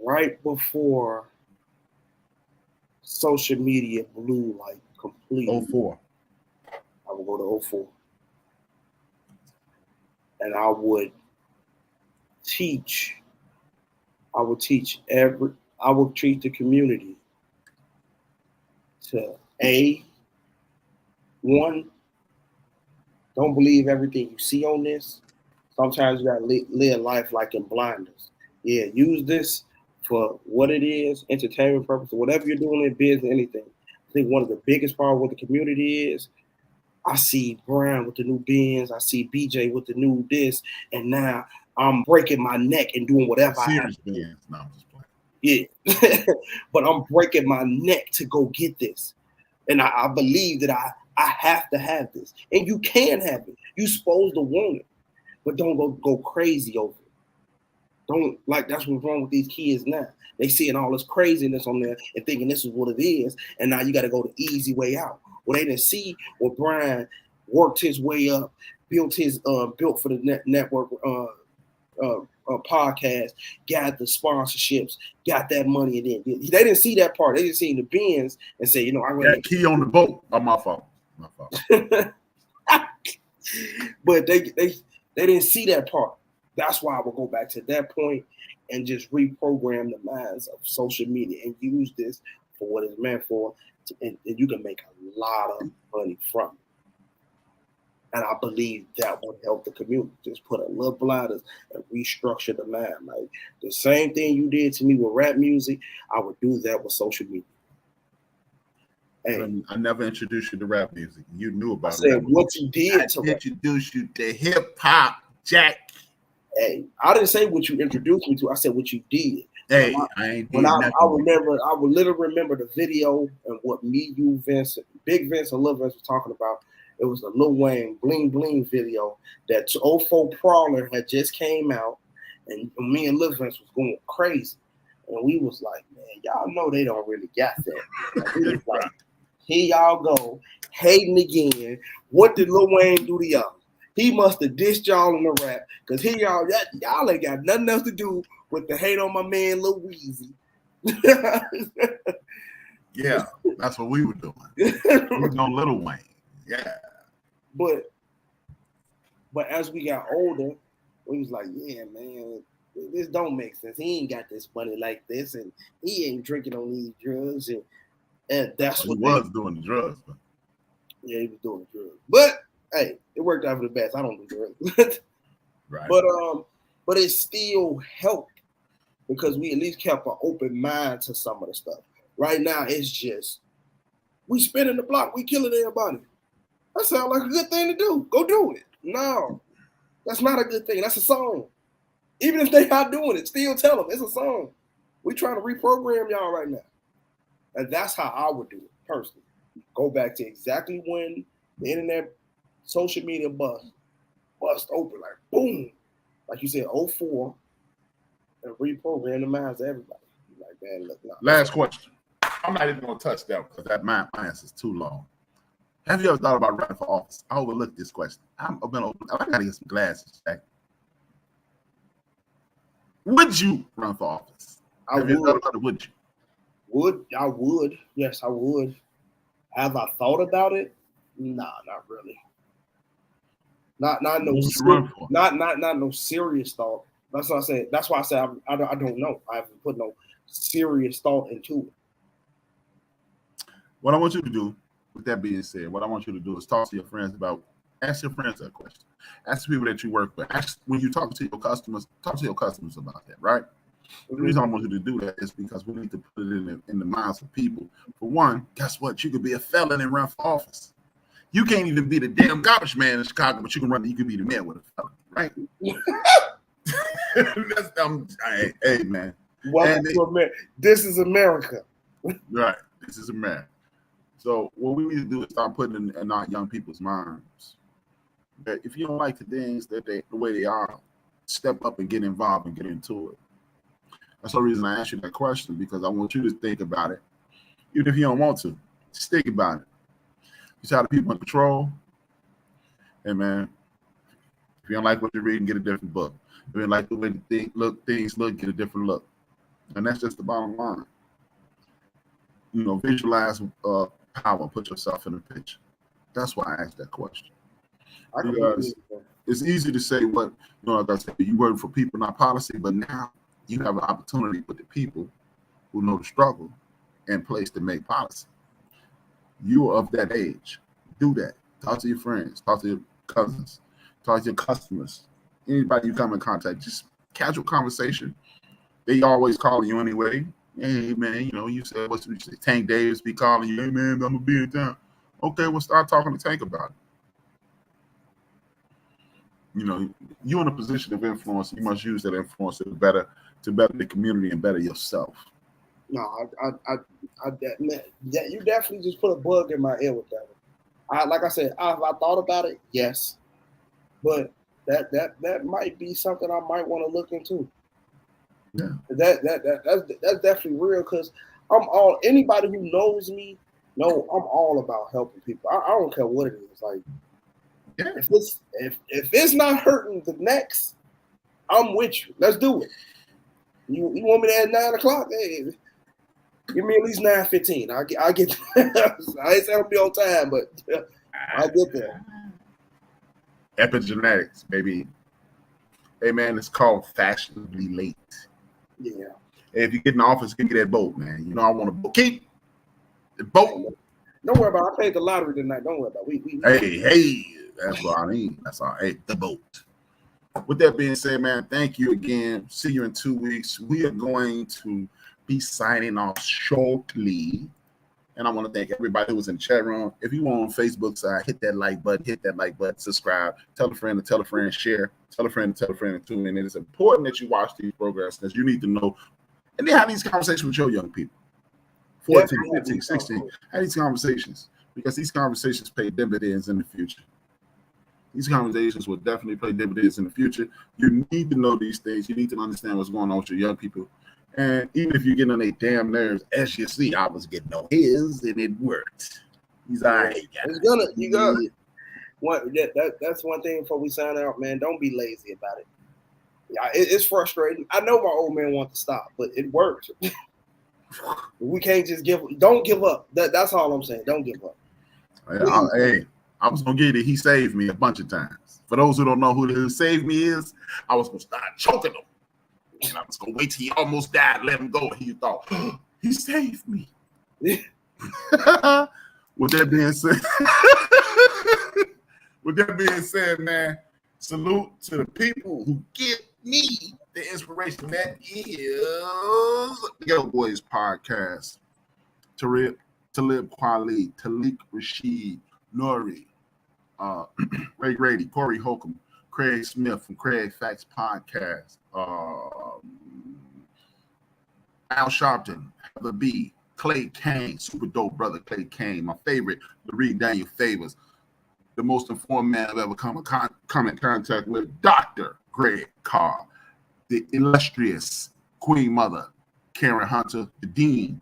right before social media blew like completely. 04. I would go to 04. And I would teach the community to one, don't believe everything you see on this. Sometimes you gotta live life like in blinders. Yeah, use this for what it is, entertainment purpose, whatever you're doing in business, anything. I think one of the biggest problems with the community is I see Brian with the new Benz, I see BJ with the new this, and now I'm breaking my neck and doing whatever I have to do. No, I'm just playing. Yeah, but I'm breaking my neck to go get this. And I believe that I have to have this. And you can have it. You're supposed to want it. But don't go crazy over it. Don't, like, that's what's wrong with these kids now. They seeing all this craziness on there and thinking this is what it is. And now you got to go the easy way out. Well, they didn't see what Brian worked his way up, built for the network podcast, got the sponsorships, got that money. And then they didn't see that part. They just seen the Benz and say, I really that key on the boat. Oh, my fault. But they didn't see that part. That's why I will go back to that point and just reprogram the minds of social media and use this for what it's meant for, and you can make a lot of money from it. And I believe that would help the community. Just put a little blinders and restructure the mind. Like the same thing you did to me with rap music, I would do that with social media. Hey, I never introduced you to rap music. You knew about it. I said what you did to introduce you to hip hop, Jack. Hey, I didn't say what you introduced me to. I said what you did. Hey, I ain't did nothing. I would literally remember the video and what me, you, Vince, Big Vince, and Lil Vince was talking about. It was a Lil Wayne Bling Bling video that 04 Prowler had just came out, and me and Lil Vince was going crazy. And we was like, man, y'all know they don't really got that. We was like, here y'all go, hating again. What did Lil Wayne do to y'all? He must have dissed y'all in the rap, because here y'all ain't got nothing else to do with the hate on my man Lil Weezy. Yeah, that's what we were doing. We was on Lil Wayne. Yeah. But as we got older, we was like, yeah, man, this don't make sense. He ain't got this money like this, and he ain't drinking on these drugs, and that's what he was doing the drugs. But. Yeah, he was doing the drugs. But hey, it worked out for the best. I don't do drugs. Right. But it still helped because we at least kept an open mind to some of the stuff. Right now, it's just we spinning the block, we killing everybody. That sounds like a good thing to do. Go do it. No, that's not a good thing. That's a song. Even if they not doing it, still tell them it's a song. We trying to reprogram y'all right now. And that's how I would do it personally. Go back to exactly when the internet, social media bust open, like boom, like you said, 04, and reprogram the minds of everybody. Like, man, look, no. Last question. I'm not even gonna touch that because that my answer is too long. Have you ever thought about running for office? I overlooked this question. I gotta get some glasses, Jack. Would you run for office? Have you thought about it? Would you? I would. Yes, I would. Have I thought about it? Nah, not really. Not no serious thought. That's what I said. That's why I said I don't know. I haven't put no serious thought into it. What I want you to do, with that being said, what I want you to do is talk to your friends ask your friends that question. Ask the people that you work with. When you talk to your customers, talk to your customers about that, right? The reason I want you to do that is because we need to put it in the minds of people. For one, guess what? You could be a felon and run for office. You can't even be the damn garbage man in Chicago, but you can be the mayor with a felon, right? Hey, man. Welcome to America. This is America. Right. This is America. So what we need to do is start putting in our young people's minds that if you don't like the things that the way they are, step up and get involved and get into it. That's the reason I asked you that question, because I want you to think about it. Even if you don't want to, just think about it. You see how the people in control? Hey, man, if you don't like what you're reading, get a different book. If you don't like the way things look, get a different look. And that's just the bottom line. Visualize power, put yourself in the picture. That's why I asked that question. Because it's easy to say like I said, you work for people, not policy, but now you have an opportunity with the people who know the struggle in place to make policy. You are of that age. Do that. Talk to your friends. Talk to your cousins. Talk to your customers. Anybody you come in contact, just casual conversation. They always calling you anyway. Hey, man, you said, what's the say? Tank Davis be calling you. Hey, man, I'm going to be in town. Okay, well, start talking to Tank about it. You're in a position of influence. You must use that influence to better the community and better yourself. No, you definitely just put a bug in my ear with that. Like I said, have I thought about it? Yes, but that might be something I might want to look into. Yeah, that's definitely real, because anybody who knows me know I'm all about helping people. I don't care what it is. Like, yeah. If it's not hurting the next, I'm with you. Let's do it. You want me there at 9 o'clock? Hey, give me at least 9:15. I get. I ain't saying I'll be on time, but I get there. Epigenetics, baby. Hey, man, it's called fashionably late. Yeah. Hey, if you get in the office, give me that boat, man. I want a boat. Keep the boat. Don't worry about it. I paid the lottery tonight. Don't worry about it. Hey, that's what I mean. That's all. Hey, the boat. With that being said, man, thank you again. See you in 2 weeks. We are going to be signing off shortly. And I want to thank everybody who was in the chat room. If you want on Facebook side, hit that like button, subscribe, tell a friend to tell a friend, share, tell a friend to tell a friend, and tune in. It is important that you watch these programs because you need to know and then have these conversations with your young people. 14, 15, 16. Have these conversations because these conversations pay dividends in the future. These conversations will definitely pay dividends in the future. You need to know these things. You need to understand what's going on with your young people. And even if you get on their damn nerves, as you see, I was getting on his, and it worked. He's all right. You got that's one thing before we sign out, man. Don't be lazy about it. Yeah, it's frustrating. I know my old man wants to stop, but it works. We can't just don't give up. That's all I'm saying. Don't give up. Hey, I was gonna get it. He saved me a bunch of times. For those who don't know who saved me is, I was gonna start choking him. And I was gonna wait till he almost died, let him go. And he thought, oh, he saved me. With that being said, man, salute to the people who give me the inspiration that is the Yo Boys podcast. Talib Kweli, Talik Rashid, Nori, Ray Grady, Corey Holcomb, Craig Smith from Craig Facts Podcast, Al Sharpton, Heather B, Clay Kane, super dope brother Clay Kane. My favorite, Reed Daniel Favors. The most informed man I've ever come in contact with, Dr. Greg Carr. The illustrious Queen Mother, Karen Hunter. The Dean,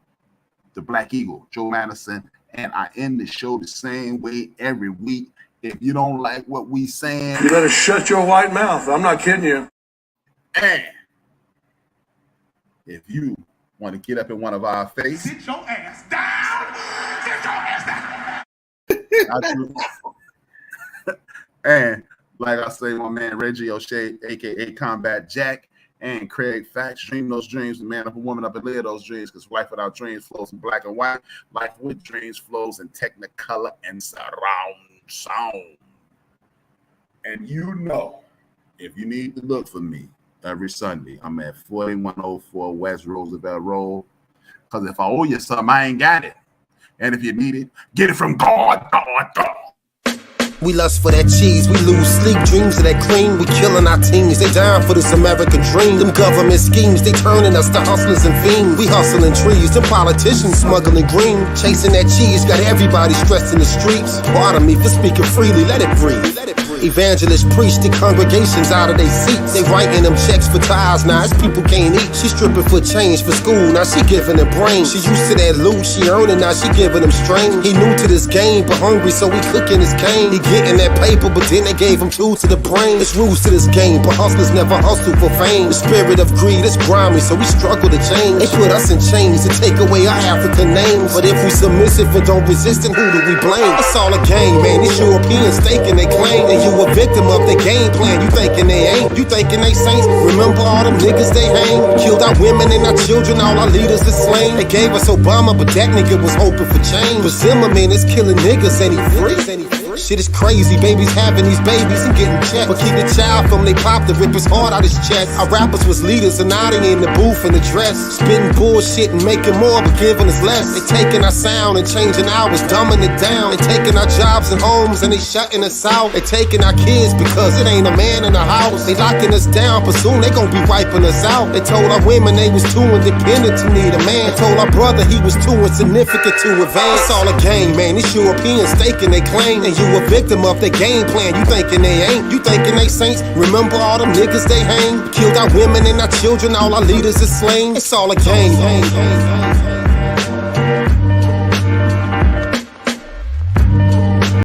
the Black Eagle, Joe Madison. And I end the show the same way every week. If you don't like what we saying, you better shut your white mouth. I'm not kidding you. And if you want to get up in one of our faces, sit your ass down. Sit your ass down. And like I say, my man Reggie O'Shea, aka Combat Jack, and Craig Facts, dream those dreams, and man up a woman up and live those dreams, because life without dreams flows in black and white. Life with dreams flows in technicolor and surround sound. And you know, if you need to look for me every Sunday, I'm at 4104 West Roosevelt Road. Because if I owe you something, I ain't got it. And if you need it, get it from God. We lust for that cheese, we lose sleep, dreams of that cream. We killing our teens, they dying for this American dream. Them government schemes, they turning us to hustlers and fiends. We hustling trees, them politicians smuggling green. Chasing that cheese, got everybody stressed in the streets. Pardon me for speaking freely, let it breathe. Evangelists preach the congregations out of their seats. They writing them checks for ties, now it's people can't eat. She stripping for change for school, now she giving them brains. She used to that loot, she earning, now she giving them strain. He new to this game, but hungry, so he cooking his cane. He getting that paper, but then they gave him two to the brain. It's rules to this game, but hustlers never hustle for fame. The spirit of greed is grimy, so we struggle to change. They put us in chains to take away our African names. But if we submissive and don't resist, then who do we blame? It's all a game, man. These Europeans staking they claim, and you a victim of their game plan. You thinking they ain't, you thinking they saints. Remember all them niggas they hang? Killed our women and our children, all our leaders are slain. They gave us Obama, but that nigga was hoping for change. But Zimmerman is killing niggas and he free. Shit is crazy, babies having these babies and getting checked. But keep the child from they pop to rip his heart out his chest. Our rappers was leaders and now they in the booth in the dress. Spitting bullshit and making more but giving us less. They taking our sound and changing ours, dumbing it down. They taking our jobs and homes and they shutting us out. They taking our kids because it ain't a man in the house. They locking us down, but soon they gon' be wiping us out. They told our women they was too independent to need a man. They told our brother he was too insignificant to advance. It's all a game, man. These Europeans staking they claim. And you a victim of their game plan. You thinking they ain't, you thinking they saints. Remember all them niggas they hang? Killed our women and our children, all our leaders is slain. It's all a game.